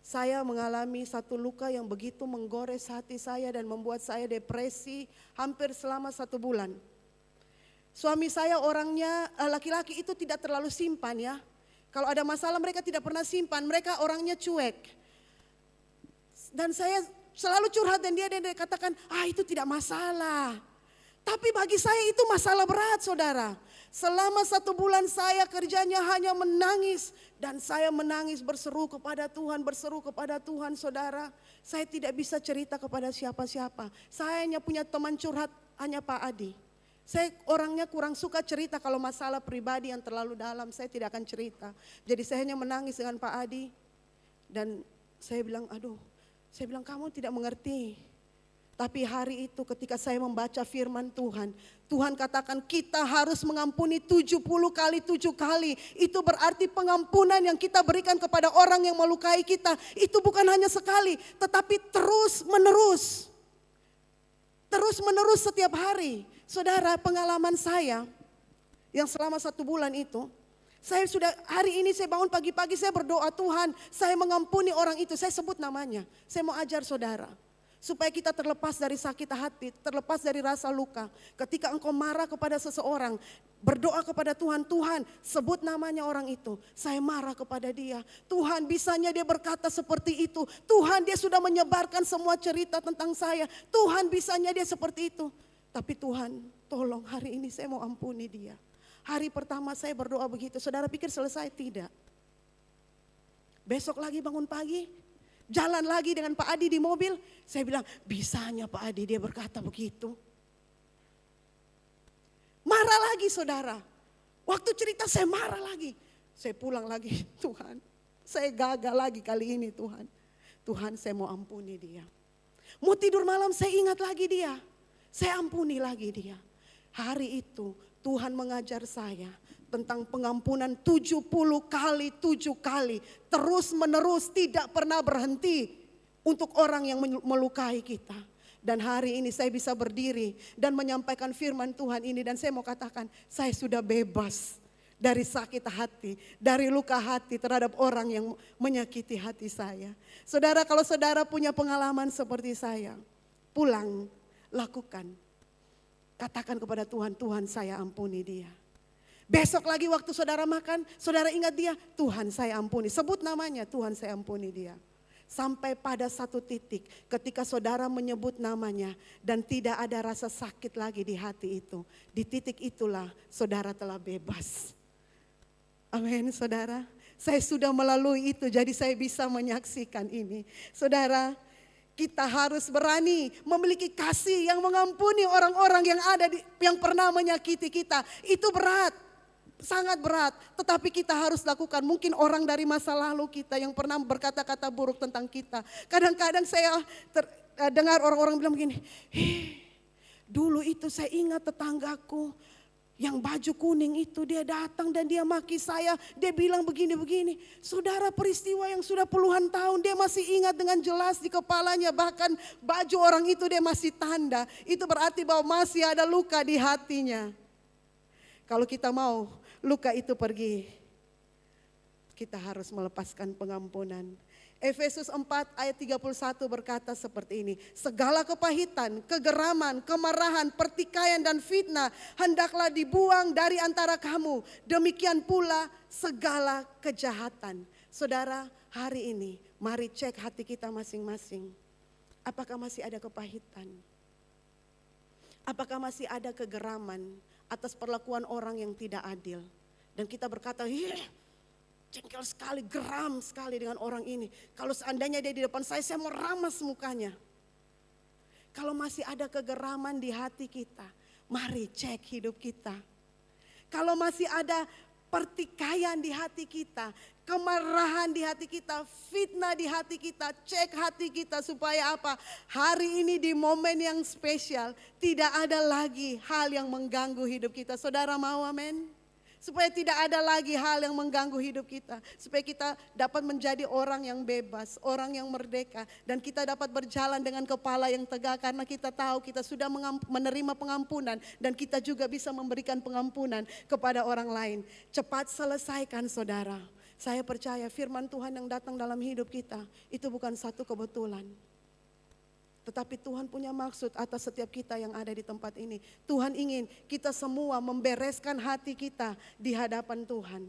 saya mengalami satu luka yang begitu menggores hati saya dan membuat saya depresi hampir selama 1 bulan. Suami saya orangnya laki-laki itu tidak terlalu simpan ya. Kalau ada masalah mereka tidak pernah simpan, mereka orangnya cuek. Dan saya selalu curhat dan dia katakan, itu tidak masalah. Tapi bagi saya itu masalah berat saudara. Selama 1 bulan saya kerjanya hanya menangis. Dan saya menangis berseru kepada Tuhan saudara. Saya tidak bisa cerita kepada siapa-siapa. Saya hanya punya teman curhat hanya Pak Adi. Saya orangnya kurang suka cerita kalau masalah pribadi yang terlalu dalam. Saya tidak akan cerita. Jadi saya hanya menangis dengan Pak Adi. Dan saya bilang kamu tidak mengerti. Tapi hari itu ketika saya membaca firman Tuhan, Tuhan katakan kita harus mengampuni 70 kali 7 kali. Itu berarti pengampunan yang kita berikan kepada orang yang melukai kita. Itu bukan hanya sekali, tetapi terus menerus. Terus menerus setiap hari. Saudara, pengalaman saya yang selama 1 bulan itu, saya sudah hari ini saya bangun pagi-pagi saya berdoa, Tuhan saya mengampuni orang itu. Saya sebut namanya, saya mau ajar saudara. Supaya kita terlepas dari sakit hati, terlepas dari rasa luka. Ketika engkau marah kepada seseorang, berdoa kepada Tuhan, Tuhan sebut namanya orang itu. Saya marah kepada dia. Tuhan bisanya dia berkata seperti itu. Tuhan dia sudah menyebarkan semua cerita tentang saya. Tuhan bisanya dia seperti itu. Tapi Tuhan tolong hari ini saya mau ampuni dia. Hari pertama saya berdoa begitu. Saudara pikir selesai? Tidak. Besok lagi bangun pagi. Jalan lagi dengan Pak Adi di mobil, saya bilang bisanya Pak Adi dia berkata begitu. Marah lagi saudara, waktu cerita saya marah lagi. Saya pulang lagi, Tuhan. Saya gagal lagi kali ini Tuhan. Tuhan, saya mau ampuni dia. Mau tidur malam saya ingat lagi dia. Saya ampuni lagi dia. Hari itu Tuhan mengajar saya tentang pengampunan 70 kali, 7 kali. Terus menerus tidak pernah berhenti untuk orang yang melukai kita. Dan hari ini saya bisa berdiri dan menyampaikan firman Tuhan ini. Dan saya mau katakan, saya sudah bebas dari sakit hati, dari luka hati terhadap orang yang menyakiti hati saya. Saudara, kalau saudara punya pengalaman seperti saya, pulang, lakukan. Katakan kepada Tuhan, Tuhan saya ampuni dia. Besok lagi waktu saudara makan, saudara ingat dia, Tuhan saya ampuni. Sebut namanya, Tuhan saya ampuni dia. Sampai pada satu titik ketika saudara menyebut namanya dan tidak ada rasa sakit lagi di hati itu. Di titik itulah saudara telah bebas. Amin saudara. Saya sudah melalui itu jadi saya bisa menyaksikan ini. Saudara, kita harus berani memiliki kasih yang mengampuni orang-orang yang pernah menyakiti kita. Itu berat. Sangat berat, tetapi kita harus lakukan. Mungkin orang dari masa lalu kita yang pernah berkata-kata buruk tentang kita. Kadang-kadang saya dengar orang-orang bilang begini, dulu itu saya ingat tetanggaku yang baju kuning itu, dia datang dan dia maki saya, dia bilang begini-begini. Saudara, peristiwa yang sudah puluhan tahun dia masih ingat dengan jelas di kepalanya, bahkan baju orang itu dia masih tanda. Itu berarti bahwa masih ada luka di hatinya. Kalau kita mau luka itu pergi, kita harus melepaskan pengampunan. Efesus 4 ayat 31 berkata seperti ini. Segala kepahitan, kegeraman, kemarahan, pertikaian dan fitnah hendaklah dibuang dari antara kamu. Demikian pula segala kejahatan. Saudara, hari ini mari cek hati kita masing-masing. Apakah masih ada kepahitan? Apakah masih ada kegeraman atas perlakuan orang yang tidak adil? Dan kita berkata, jengkel sekali, geram sekali dengan orang ini. Kalau seandainya dia di depan saya mau ramas mukanya. Kalau masih ada kegeraman di hati kita, mari cek hidup kita. Kalau masih ada pertikaian di hati kita, kemarahan di hati kita, fitnah di hati kita, cek hati kita supaya apa? Hari ini di momen yang spesial, tidak ada lagi hal yang mengganggu hidup kita. Saudara mau amin? Supaya tidak ada lagi hal yang mengganggu hidup kita. Supaya kita dapat menjadi orang yang bebas, orang yang merdeka. Dan kita dapat berjalan dengan kepala yang tegak karena kita tahu kita sudah menerima pengampunan. Dan kita juga bisa memberikan pengampunan kepada orang lain. Cepat selesaikan saudara. Saya percaya firman Tuhan yang datang dalam hidup kita itu bukan satu kebetulan. Tetapi Tuhan punya maksud atas setiap kita yang ada di tempat ini. Tuhan ingin kita semua membereskan hati kita di hadapan Tuhan.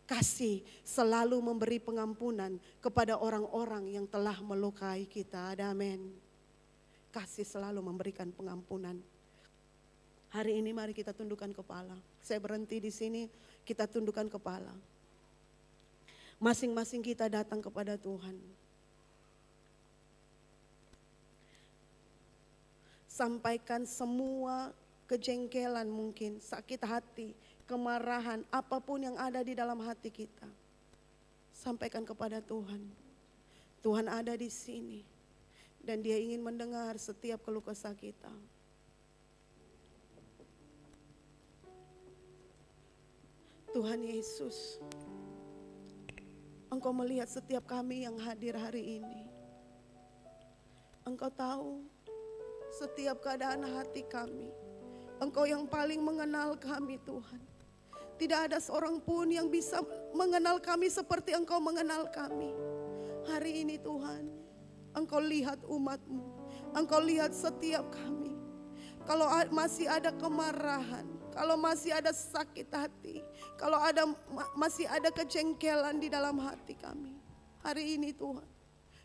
Kasih selalu memberi pengampunan kepada orang-orang yang telah melukai kita. Amin. Kasih selalu memberikan pengampunan. Hari ini mari kita tundukkan kepala. Saya berhenti di sini, kita tundukkan kepala. Masing-masing kita datang kepada Tuhan. Sampaikan semua kejengkelan mungkin, sakit hati, kemarahan, apapun yang ada di dalam hati kita. Sampaikan kepada Tuhan. Tuhan ada di sini dan Dia ingin mendengar setiap keluh kesah kita. Tuhan Yesus, Engkau melihat setiap kami yang hadir hari ini. Engkau tahu setiap keadaan hati kami. Engkau yang paling mengenal kami Tuhan. Tidak ada seorang pun yang bisa mengenal kami seperti Engkau mengenal kami. Hari ini Tuhan, Engkau lihat umat-Mu. Engkau lihat setiap kami. Kalau masih ada kemarahan, kalau masih ada sakit hati, kalau masih ada kejengkelan di dalam hati kami. Hari ini Tuhan,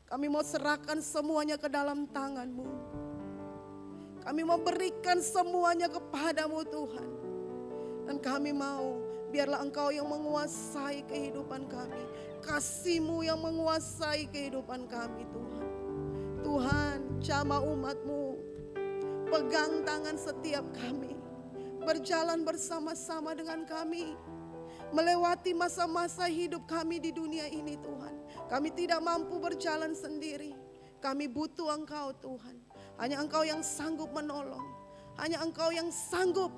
kami mau serahkan semuanya ke dalam tangan-Mu. Kami mau berikan semuanya kepadamu Tuhan. Dan kami mau biarlah Engkau yang menguasai kehidupan kami. Kasih-Mu yang menguasai kehidupan kami Tuhan. Tuhan, jamah umat-Mu. Pegang tangan setiap kami. Berjalan bersama-sama dengan kami. melewati masa-masa hidup kami di dunia ini Tuhan. Kami tidak mampu berjalan sendiri. Kami butuh Engkau Tuhan. Hanya Engkau yang sanggup menolong. Hanya Engkau yang sanggup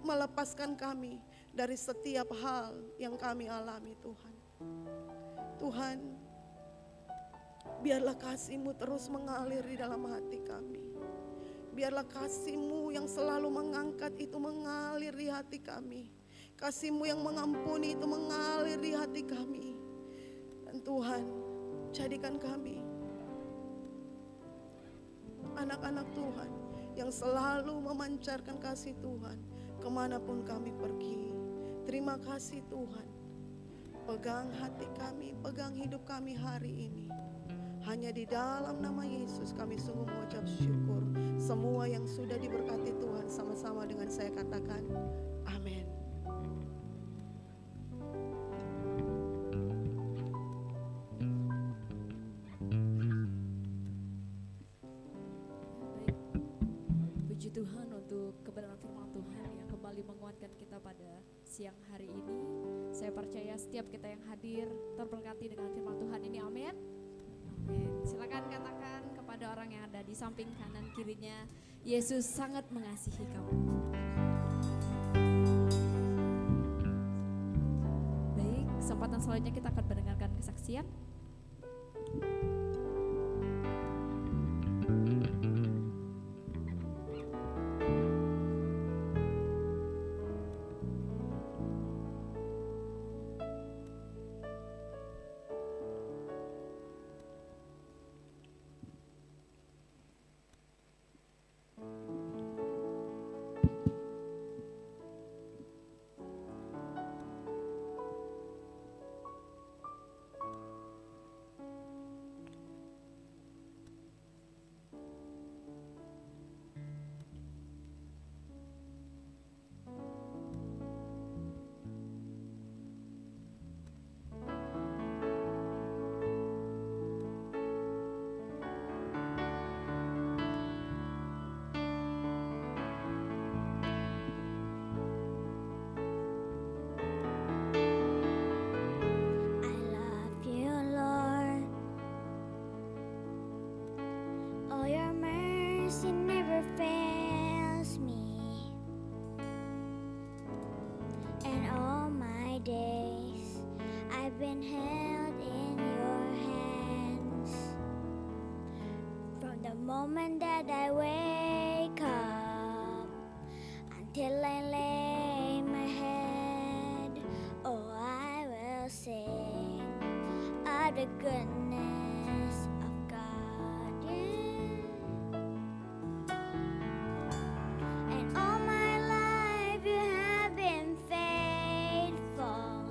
melepaskan kami dari setiap hal yang kami alami Tuhan. Tuhan, biarlah kasih-Mu terus mengalir di dalam hati kami. Biarlah kasih-Mu yang selalu mengangkat itu mengalir di hati kami. Kasih-Mu yang mengampuni itu mengalir di hati kami. Dan Tuhan, jadikan kami anak-anak Tuhan yang selalu memancarkan kasih Tuhan kemanapun kami pergi. Terima kasih Tuhan. Pegang hati kami, pegang hidup kami hari ini. Hanya di dalam nama Yesus kami sungguh mengucap syukur. Semua yang sudah diberkati Tuhan sama-sama dengan saya katakan amin. Baik, puji Tuhan untuk kebenaran firman Tuhan yang kembali menguatkan kita pada siang hari ini. Saya percaya setiap kita yang hadir terberkati dengan firman Tuhan ini, amin. Amin. Silakan katakan kepada orang yang ada di samping kanan kirinya, Yesus sangat mengasihi kamu. Baik, kesempatan selanjutnya kita akan mendengarkan kesaksian. I love you, Lord. Oh, your mercy never fails me. And all my days I've been held in your hands. From the moment that I wake up until I lay my head, oh, I will sing of the goodness of God. Yeah. And all my life you have been faithful.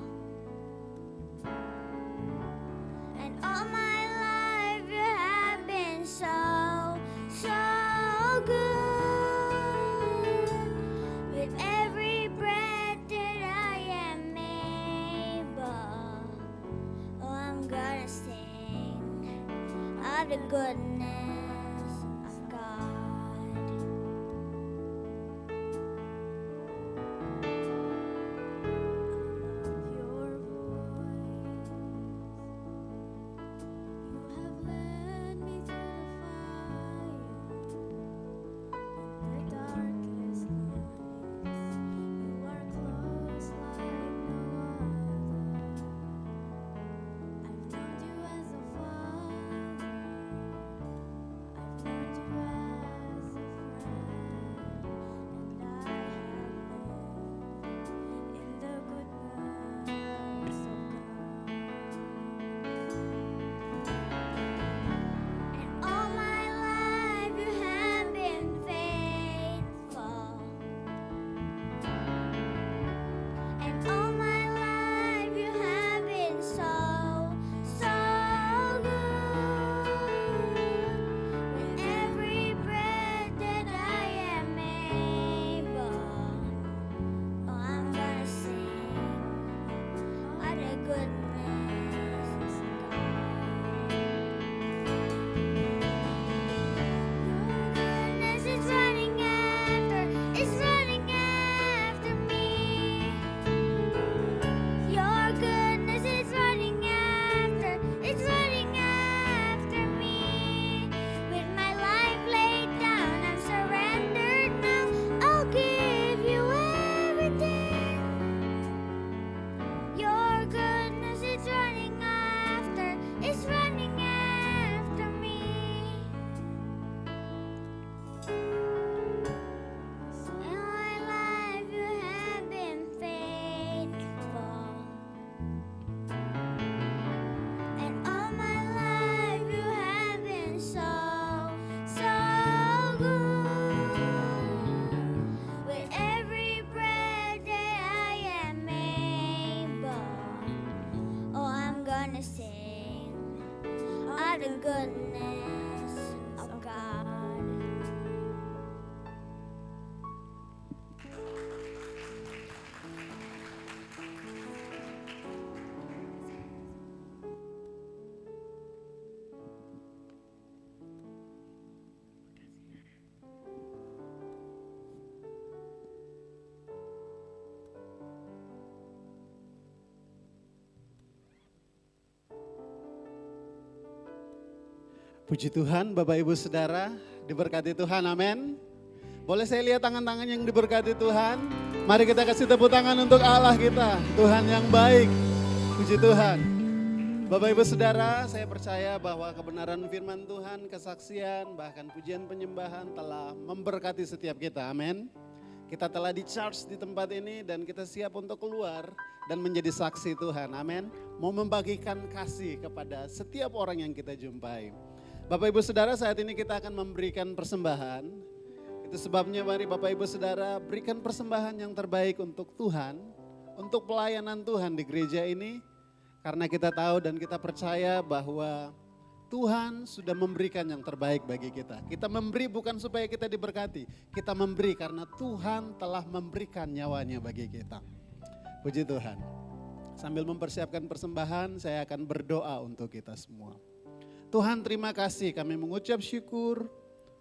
And all my life you have been so, so good. With every breath that I am able, oh, I'm gonna sing of the goodness of God. I love your voice. You have led me through the fire in the darkest nights. You are close like no other. I've known you as a father. the goodness of God. Puji Tuhan, Bapak Ibu Saudara, diberkati Tuhan, amin. Boleh saya lihat tangan-tangan yang diberkati Tuhan? Mari kita kasih tepuk tangan untuk Allah kita, Tuhan yang baik. Puji Tuhan. Bapak Ibu Saudara, saya percaya bahwa kebenaran firman Tuhan, kesaksian, bahkan pujian penyembahan telah memberkati setiap kita, amin. Kita telah di-charge di tempat ini dan kita siap untuk keluar dan menjadi saksi Tuhan, amin. Mau membagikan kasih kepada setiap orang yang kita jumpai. Bapak Ibu Saudara, saat ini kita akan memberikan persembahan. Itu sebabnya mari Bapak Ibu Saudara berikan persembahan yang terbaik untuk Tuhan, untuk pelayanan Tuhan di gereja ini. Karena kita tahu dan kita percaya bahwa Tuhan sudah memberikan yang terbaik bagi kita. Kita memberi bukan supaya kita diberkati, kita memberi karena Tuhan telah memberikan nyawanya bagi kita. Puji Tuhan. Sambil mempersiapkan persembahan, saya akan berdoa untuk kita semua. Tuhan, terima kasih, kami mengucap syukur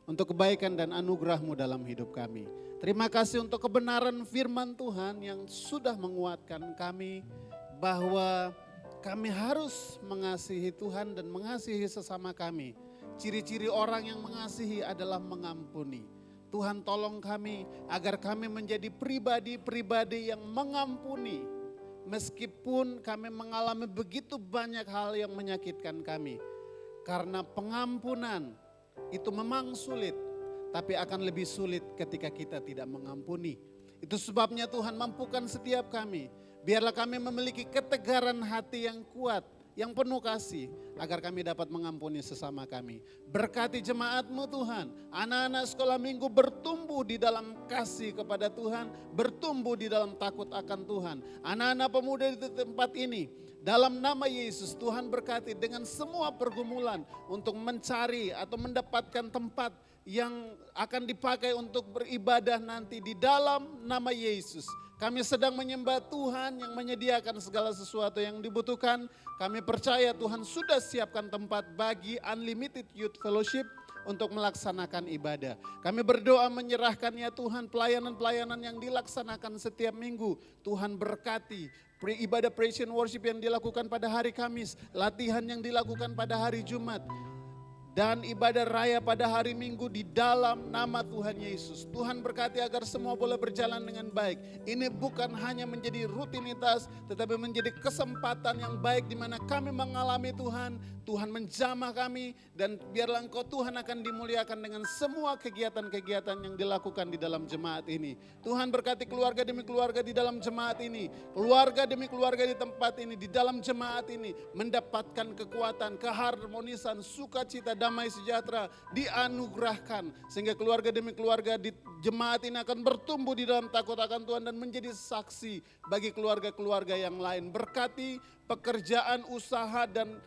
untuk kebaikan dan anugerah-Mu dalam hidup kami. Terima kasih untuk kebenaran firman Tuhan yang sudah menguatkan kami bahwa kami harus mengasihi Tuhan dan mengasihi sesama kami. Ciri-ciri orang yang mengasihi adalah mengampuni. Tuhan, tolong kami agar kami menjadi pribadi-pribadi yang mengampuni. Meskipun kami mengalami begitu banyak hal yang menyakitkan kami. Karena pengampunan itu memang sulit, tapi akan lebih sulit ketika kita tidak mengampuni. Itu sebabnya Tuhan mampukan setiap kami. Biarlah kami memiliki ketegaran hati yang kuat, yang penuh kasih, agar kami dapat mengampuni sesama kami. Berkati jemaat-Mu Tuhan, anak-anak sekolah minggu bertumbuh di dalam kasih kepada Tuhan, bertumbuh di dalam takut akan Tuhan. Anak-anak pemuda di tempat ini, dalam nama Yesus Tuhan berkati dengan semua pergumulan untuk mencari atau mendapatkan tempat yang akan dipakai untuk beribadah nanti di dalam nama Yesus. Kami sedang menyembah Tuhan yang menyediakan segala sesuatu yang dibutuhkan. Kami percaya Tuhan sudah siapkan tempat bagi Unlimited Youth Fellowship untuk melaksanakan ibadah. Kami berdoa menyerahkannya Tuhan pelayanan-pelayanan yang dilaksanakan setiap minggu. Tuhan berkati ibadah praise and worship yang dilakukan pada hari Kamis, latihan yang dilakukan pada hari Jumat, dan ibadah raya pada hari Minggu di dalam nama Tuhan Yesus. Tuhan berkati agar semua boleh berjalan dengan baik. Ini bukan hanya menjadi rutinitas, tetapi menjadi kesempatan yang baik di mana kami mengalami Tuhan. Tuhan menjamah kami dan biarlah Engkau Tuhan akan dimuliakan dengan semua kegiatan-kegiatan yang dilakukan di dalam jemaat ini. Tuhan berkati keluarga demi keluarga di dalam jemaat ini. Keluarga demi keluarga di tempat ini, di dalam jemaat ini. Mendapatkan kekuatan, keharmonisan, sukacita, damai sejahtera dianugerahkan. Sehingga keluarga demi keluarga di jemaat ini akan bertumbuh di dalam takut akan Tuhan dan menjadi saksi bagi keluarga-keluarga yang lain. Berkati pekerjaan, usaha dan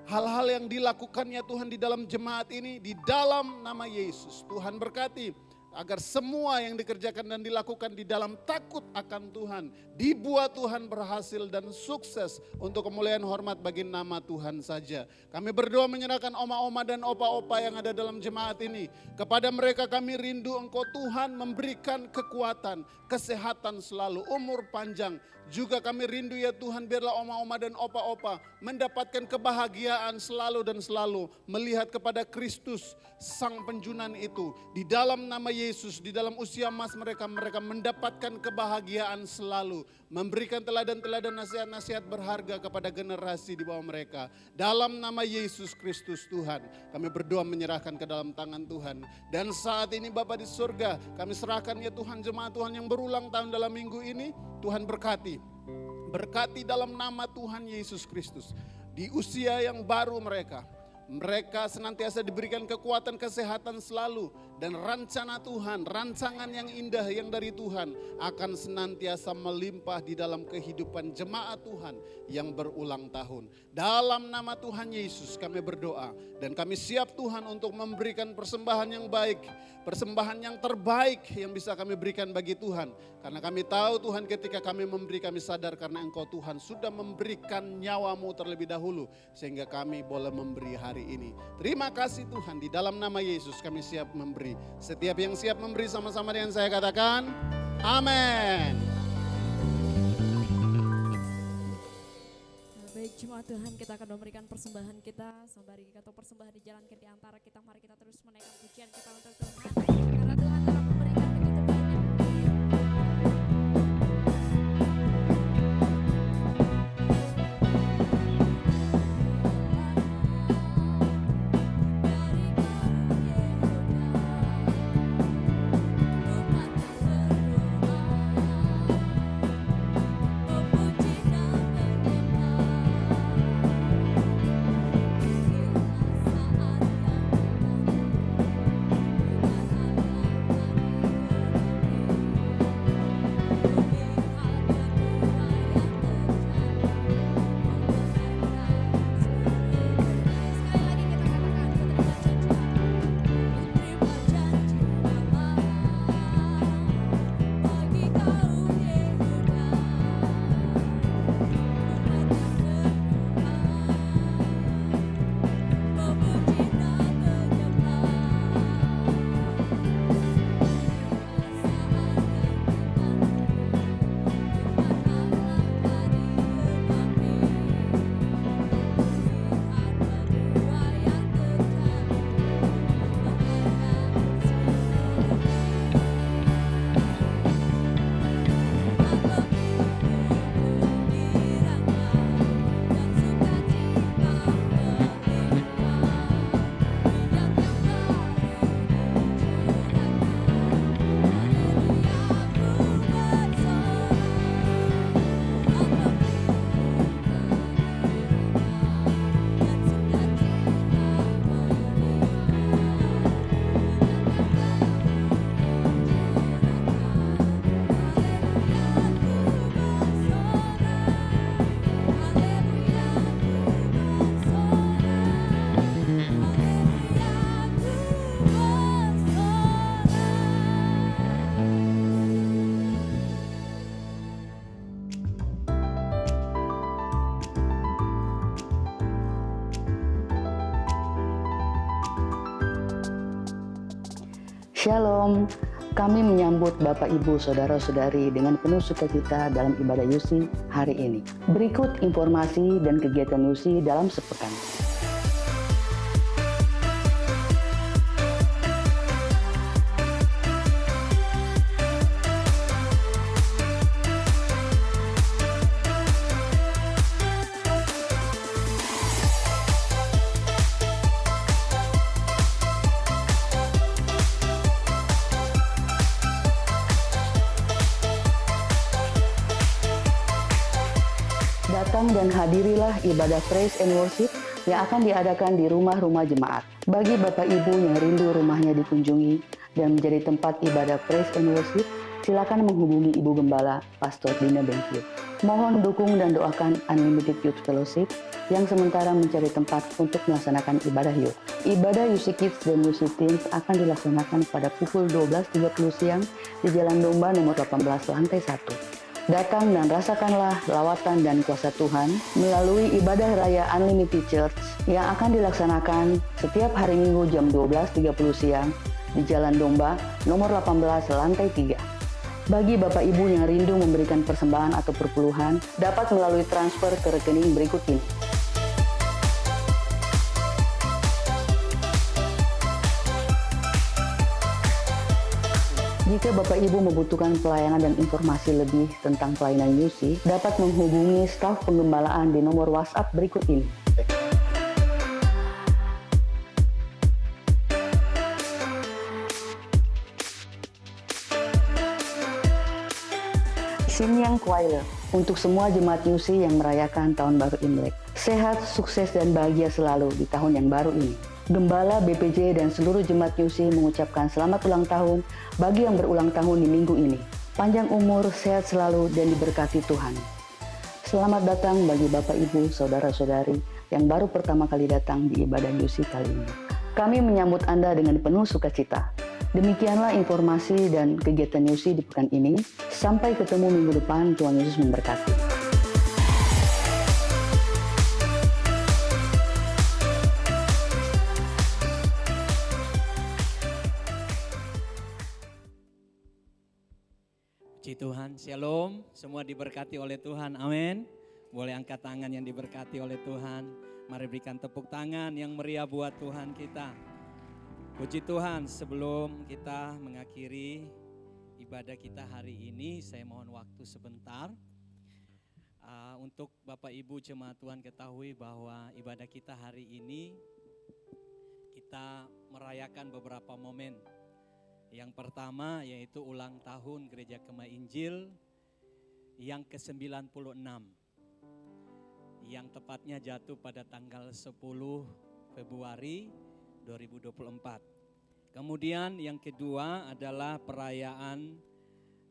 hal-hal yang dilakukannya Tuhan di dalam jemaat ini di dalam nama Yesus. Tuhan berkati agar semua yang dikerjakan dan dilakukan di dalam takut akan Tuhan dibuat Tuhan berhasil dan sukses untuk kemuliaan hormat bagi nama Tuhan saja. Kami berdoa menyerahkan oma-oma dan opa-opa yang ada dalam jemaat ini. Kepada mereka kami rindu Engkau Tuhan memberikan kekuatan, kesehatan selalu, umur panjang. Juga kami rindu ya Tuhan biarlah oma-oma dan opa-opa mendapatkan kebahagiaan selalu dan selalu melihat kepada Kristus Sang Penjunan itu. Di dalam nama Yesus, di dalam usia emas mereka mendapatkan kebahagiaan selalu. Memberikan teladan-teladan nasihat-nasihat berharga kepada generasi di bawah mereka. Dalam nama Yesus Kristus Tuhan, kami berdoa menyerahkan ke dalam tangan Tuhan. Dan saat ini Bapa di surga, kami serahkan ya Tuhan jemaat Tuhan yang berulang tahun dalam minggu ini. Tuhan berkati. Berkati dalam nama Tuhan Yesus Kristus. Di usia yang baru mereka senantiasa diberikan kekuatan kesehatan selalu. Dan rencana Tuhan, rancangan yang indah yang dari Tuhan akan senantiasa melimpah di dalam kehidupan jemaat Tuhan yang berulang tahun. Dalam nama Tuhan Yesus kami berdoa dan kami siap Tuhan untuk memberikan persembahan yang baik, persembahan yang terbaik yang bisa kami berikan bagi Tuhan. Karena kami tahu Tuhan ketika kami memberi, kami sadar karena Engkau Tuhan sudah memberikan nyawamu terlebih dahulu sehingga kami boleh memberi hari ini. Terima kasih Tuhan, di dalam nama Yesus kami siap memberi. Setiap yang siap memberi sama-sama dengan saya katakan, amin. Baik jemaat Tuhan, kita akan memberikan persembahan kita sembari atau persembahan dijalankan di antara kita. Mari kita terus menaikkan pujian kita untuk Tuhan, karena Tuhan telah memberikan begitu banyak. Shalom, kami menyambut Bapak Ibu Saudara-saudari dengan penuh sukacita dalam ibadah Yusi hari ini. Berikut informasi dan kegiatan Yusi dalam sepekan. Datang dan hadirilah ibadah praise and worship yang akan diadakan di rumah-rumah jemaat. Bagi Bapak Ibu yang rindu rumahnya dikunjungi dan menjadi tempat ibadah praise and worship, silakan menghubungi Ibu Gembala Pastor Dina Bengkir. Mohon dukung dan doakan Unlimited Youth Fellowship yang sementara mencari tempat untuk melaksanakan ibadah youth. Ibadah Yusi Kids dan Yusi Teens akan dilaksanakan pada pukul 12.30 siang di Jalan Domba nomor 18 lantai 1. Datang dan rasakanlah lawatan dan kuasa Tuhan melalui ibadah raya Unlimited Church yang akan dilaksanakan setiap hari Minggu jam 12.30 siang di Jalan Domba nomor 18 lantai 3. Bagi Bapak Ibu yang rindu memberikan persembahan atau perpuluhan, dapat melalui transfer ke rekening berikut ini. Jika Bapak Ibu membutuhkan pelayanan dan informasi lebih tentang pelayanan Yusi, dapat menghubungi staf penggembalaan di nomor WhatsApp berikut ini. Sinyang Choir untuk semua jemaat Yusi yang merayakan Tahun Baru Imlek. Sehat, sukses, dan bahagia selalu di tahun yang baru ini. Gembala BPJ dan seluruh jemaat Nyusi mengucapkan selamat ulang tahun bagi yang berulang tahun di minggu ini. Panjang umur, sehat selalu, dan diberkati Tuhan. Selamat datang bagi Bapak, Ibu, Saudara-saudari yang baru pertama kali datang di ibadah Nyusi kali ini. Kami menyambut Anda dengan penuh sukacita. Demikianlah informasi dan kegiatan Nyusi di pekan ini. Sampai ketemu minggu depan, Tuhan Yesus memberkati. Puji Tuhan, shalom, semua diberkati oleh Tuhan, amin. Boleh angkat tangan yang diberkati oleh Tuhan. Mari berikan tepuk tangan yang meriah buat Tuhan kita. Puji Tuhan, sebelum kita mengakhiri ibadah kita hari ini, saya mohon waktu sebentar. Untuk Bapak Ibu jemaat Tuhan ketahui bahwa ibadah kita hari ini, kita merayakan beberapa momen. Yang pertama yaitu ulang tahun Gereja Kemah Injil yang ke-96. Yang tepatnya jatuh pada tanggal 10 Februari 2024. Kemudian yang kedua adalah perayaan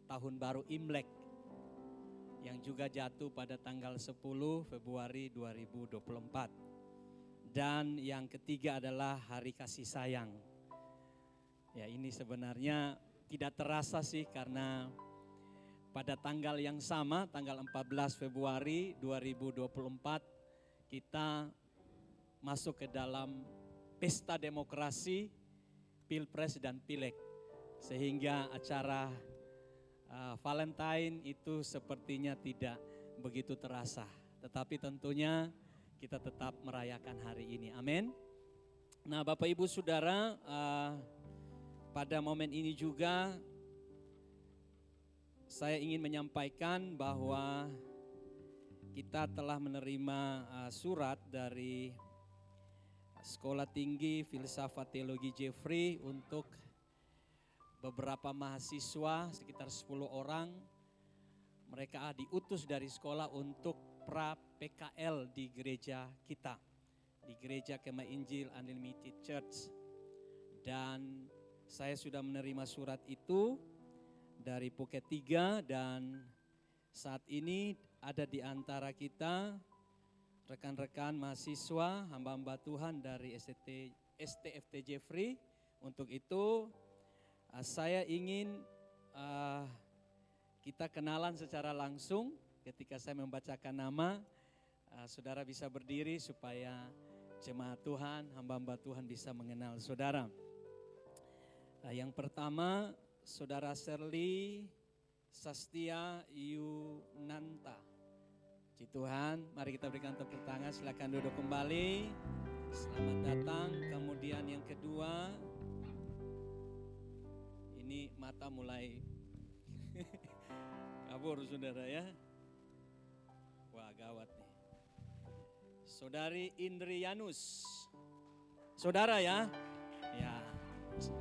Tahun Baru Imlek yang juga jatuh pada tanggal 10 Februari 2024. Dan yang ketiga adalah Hari Kasih Sayang. Ya, ini sebenarnya tidak terasa sih karena pada tanggal yang sama, tanggal 14 Februari 2024, kita masuk ke dalam pesta demokrasi, Pilpres dan Pileg. Sehingga acara Valentine itu sepertinya tidak begitu terasa. Tetapi tentunya kita tetap merayakan hari ini, amin. Nah Bapak Ibu Saudara, pada momen ini juga saya ingin menyampaikan bahwa kita telah menerima surat dari Sekolah Tinggi Filsafat Teologi Jeffrey untuk beberapa mahasiswa sekitar 10 orang. Mereka diutus dari sekolah untuk pra-PKL di gereja kita, di Gereja Kemah Injil Unlimited Church. Dan saya sudah menerima surat itu dari Phuket 3 dan saat ini ada di antara kita rekan-rekan mahasiswa, hamba-hamba Tuhan dari STFT Jeffrey. Untuk itu saya ingin kita kenalan secara langsung. Ketika saya membacakan nama, saudara bisa berdiri supaya jemaat Tuhan, hamba-hamba Tuhan bisa mengenal saudara. Yang pertama, Saudara Shirley Sastia Yunanta. Puji Tuhan, mari kita berikan tepuk tangan, silakan duduk kembali. Selamat datang. Kemudian yang kedua, ini mata mulai kabur saudara ya. Wah gawat nih. Saudari Indrianus. Saudara ya. Ya.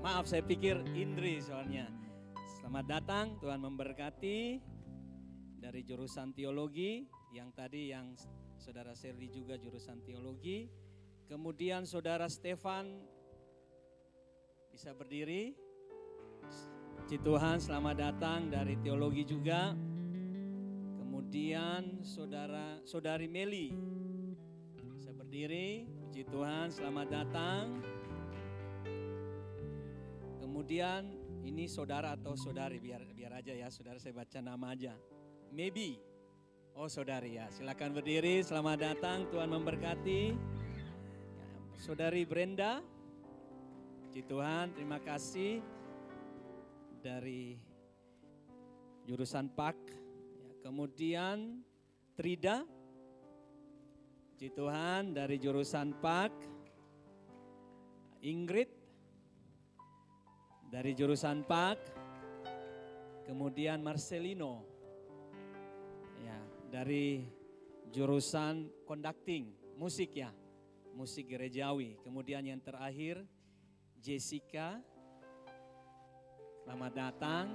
Maaf saya pikir Indri soalnya. Selamat datang, Tuhan memberkati. Dari jurusan teologi, yang tadi yang saudara Shirley juga jurusan teologi. Kemudian saudara Stefan bisa berdiri. Puji Tuhan, selamat datang dari teologi juga. Kemudian saudari Meli bisa berdiri. Puji Tuhan, selamat datang. Kemudian ini saudara atau saudari, biar aja ya, saudara saya baca nama aja. Maybe, oh saudari ya, silakan berdiri, selamat datang, Tuhan memberkati. Saudari Brenda, puji Tuhan, terima kasih dari jurusan PAK. Kemudian Trida, puji Tuhan dari jurusan PAK. Ingrid, dari jurusan PAK, kemudian Marcelino ya, dari jurusan conducting, musik ya, musik gerejawi. Kemudian yang terakhir Jessica, selamat datang.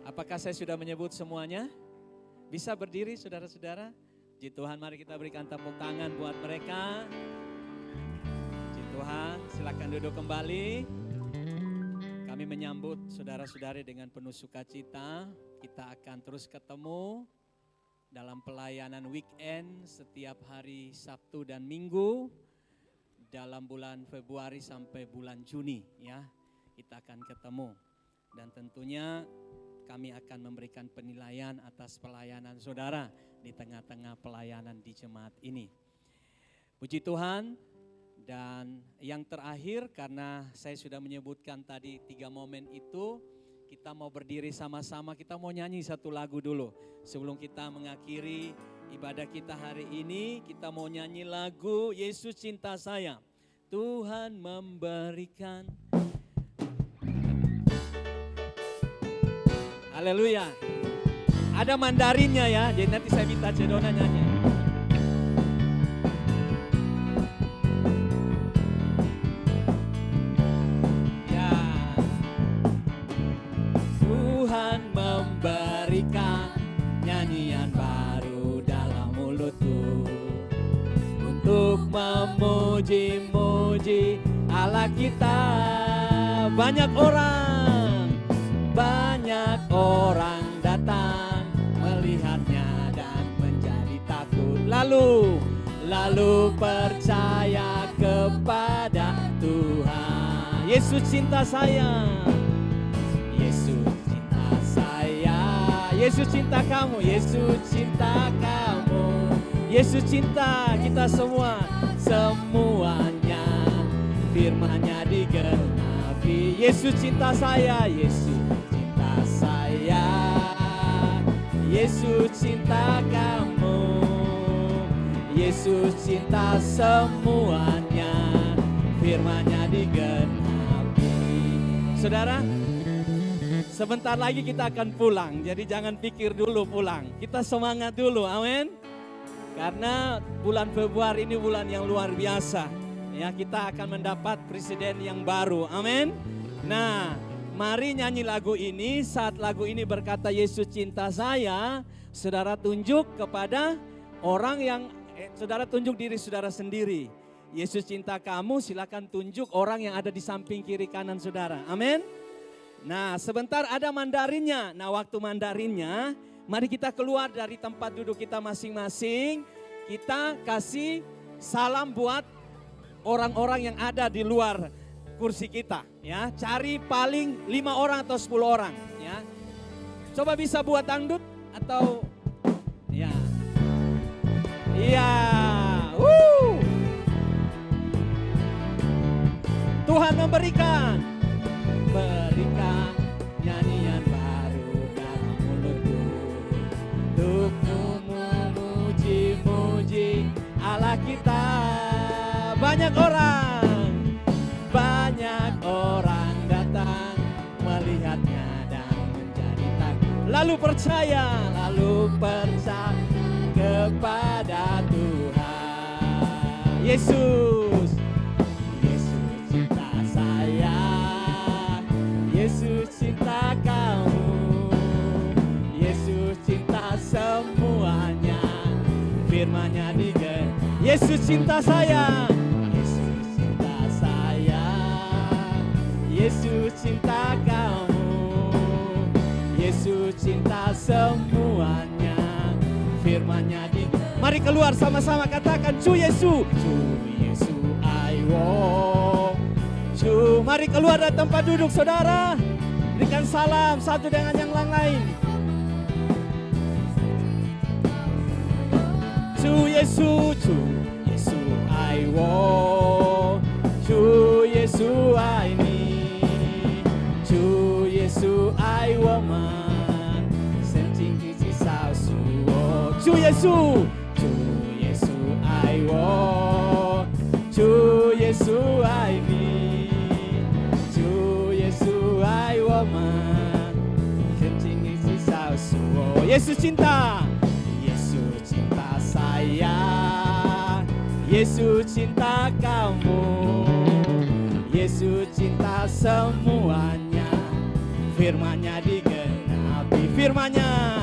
Apakah saya sudah menyebut semuanya? Bisa berdiri saudara-saudara? Puji Tuhan, mari kita berikan tepuk tangan buat mereka. Puji Tuhan. Tuhan, silakan duduk kembali. Kami menyambut saudara-saudari dengan penuh sukacita. Kita akan terus ketemu dalam pelayanan weekend setiap hari Sabtu dan Minggu dalam bulan Februari sampai bulan Juni ya. Kita akan ketemu dan tentunya kami akan memberikan penilaian atas pelayanan saudara di tengah-tengah pelayanan di jemaat ini. Puji Tuhan. Dan yang terakhir, karena saya sudah menyebutkan tadi 3 momen itu, kita mau berdiri sama-sama, kita mau nyanyi satu lagu dulu. Sebelum kita mengakhiri ibadah kita hari ini, kita mau nyanyi lagu Yesus Cinta Saya. Tuhan memberikan. Haleluya. Ada Mandarinnya ya, jadi nanti saya minta Cedona nyanyi. Memberikan nyanyian baru dalam mulutku untuk memuji-muji Allah kita. Banyak orang datang melihatnya dan menjadi takut. Lalu percaya kepada Tuhan. Yesus cinta saya. Yesus cinta kamu, Yesus cinta kamu, Yesus cinta kita semua, semuanya firman-Nya digenapi. Yesus cinta saya, Yesus cinta saya, Yesus cinta kamu, Yesus cinta semuanya, firman-Nya digenapi. Saudara, sebentar lagi kita akan pulang, jadi jangan pikir dulu pulang. Kita semangat dulu, amin. Karena bulan Februari ini bulan yang luar biasa. Ya, kita akan mendapat presiden yang baru, amin. Nah, mari nyanyi lagu ini. Saat lagu ini berkata Yesus cinta saya, saudara tunjuk kepada orang yang, saudara tunjuk diri saudara sendiri. Yesus cinta kamu, silakan tunjuk orang yang ada di samping kiri kanan saudara, amin. Nah, sebentar ada Mandarinnya. Nah, waktu Mandarinnya, mari kita keluar dari tempat duduk kita masing-masing. Kita kasih salam buat orang-orang yang ada di luar kursi kita. Ya, cari paling 5 orang atau 10 orang. Ya, coba bisa buat dangdut atau ya, iya, Tuhan memberikan nyanyian baru dalam mulutku untuk memuji-muji Allah kita. Banyak orang datang melihatnya dan menjadi takut. Lalu percaya kepada Tuhan. Yesus cinta saya, Yesus cinta kamu, Yesus cinta semuanya, firman-Nya digenapi. Yesus cinta saya, Yesus cinta saya, Yesus cinta kamu, Yesus cinta semuanya, firman-Nya digenapi. Mari keluar sama-sama katakan Cu Yesus, I want. Mari keluar dari tempat duduk saudara. Berikan salam satu dengan yang lain. Cu Yesus, I want. Cu Yesus, I need. Cu Yesus, I want man. Senting hisi sausu. Cu Yesus, I want. Cu Yesus, I need. Yesus cinta saya, Yesus cinta kamu, Yesus cinta semuanya, firman-Nya digenapi, firman-Nya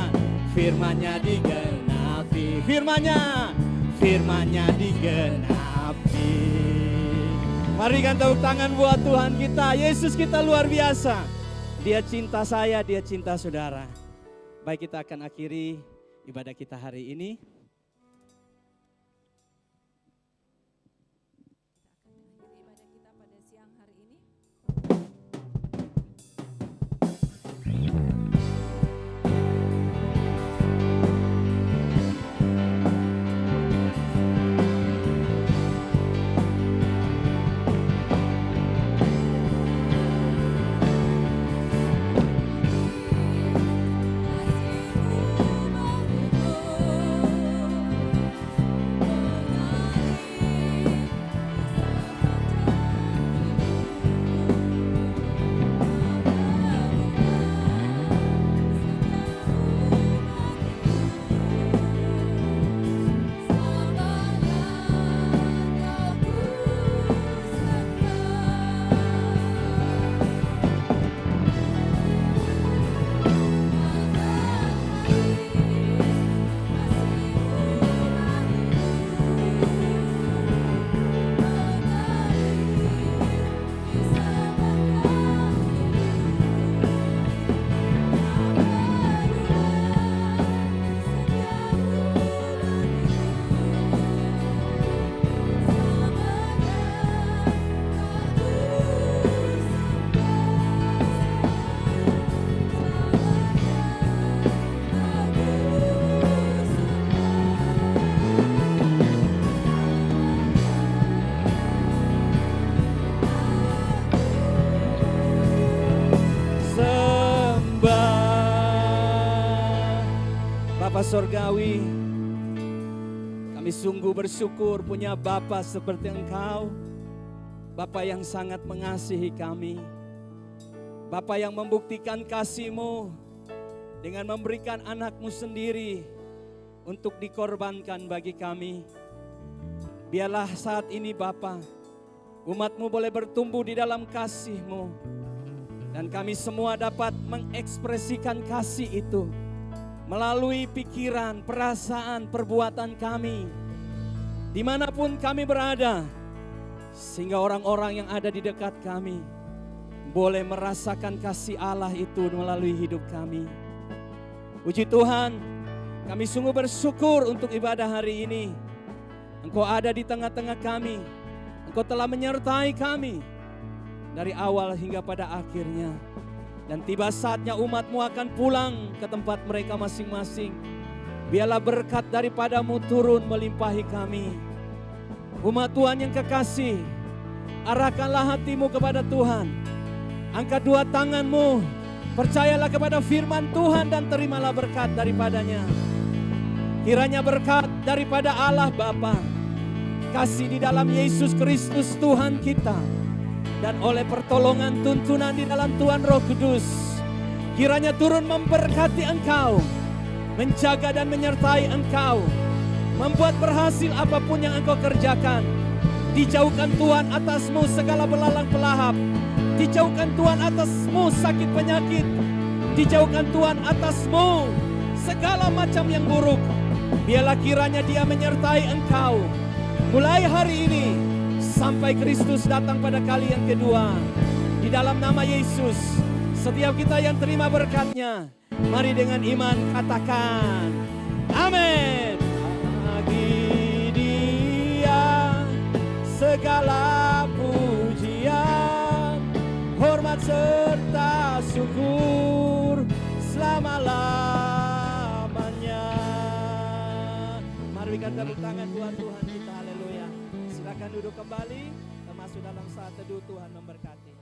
digenapi, firman-Nya digenapi. Berikan tepuk tangan buat Tuhan kita. Yesus kita luar biasa. Dia cinta saya, dia cinta saudara. Baik, kita akan akhiri ibadah kita hari ini. Kita akan mengakhiri ibadah kita pada siang hari ini. Bapa Sorgawi, kami sungguh bersyukur punya Bapa seperti Engkau. Bapa yang sangat mengasihi kami. Bapa yang membuktikan kasih-Mu dengan memberikan anak-Mu sendiri untuk dikorbankan bagi kami. Biarlah saat ini Bapa, umat-Mu boleh bertumbuh di dalam kasih-Mu. Dan kami semua dapat mengekspresikan kasih itu melalui pikiran, perasaan, perbuatan kami, dimanapun kami berada, sehingga orang-orang yang ada di dekat kami boleh merasakan kasih Allah itu melalui hidup kami. Puji Tuhan, kami sungguh bersyukur untuk ibadah hari ini. Engkau ada di tengah-tengah kami, Engkau telah menyertai kami dari awal hingga pada akhirnya. Dan tiba saatnya umat-Mu akan pulang ke tempat mereka masing-masing. Biarlah berkat daripada-Mu turun melimpahi kami. Umat Tuhan yang kekasih, arahkanlah hatimu kepada Tuhan. Angkat dua tanganmu, percayalah kepada firman Tuhan dan terimalah berkat daripadanya. Kiranya berkat daripada Allah Bapa, kasih di dalam Yesus Kristus Tuhan kita, dan oleh pertolongan tuntunan di dalam Tuhan Roh Kudus, kiranya turun memberkati engkau, menjaga dan menyertai engkau, membuat berhasil apapun yang engkau kerjakan. Dijauhkan Tuhan atasmu segala belalang pelahap, dijauhkan Tuhan atasmu sakit penyakit, dijauhkan Tuhan atasmu segala macam yang buruk. Biarlah kiranya Dia menyertai engkau mulai hari ini sampai Kristus datang pada kali yang kedua. Di dalam nama Yesus, setiap kita yang terima berkat-Nya, mari dengan iman katakan amin. Bagi Dia segala pujian, hormat serta syukur selama-lamanya. Mari berikan tepuk tangan buat Tuhan kita. Haleluya. Silakan duduk kembali, kita masuk dalam saat teduh. Tuhan memberkati.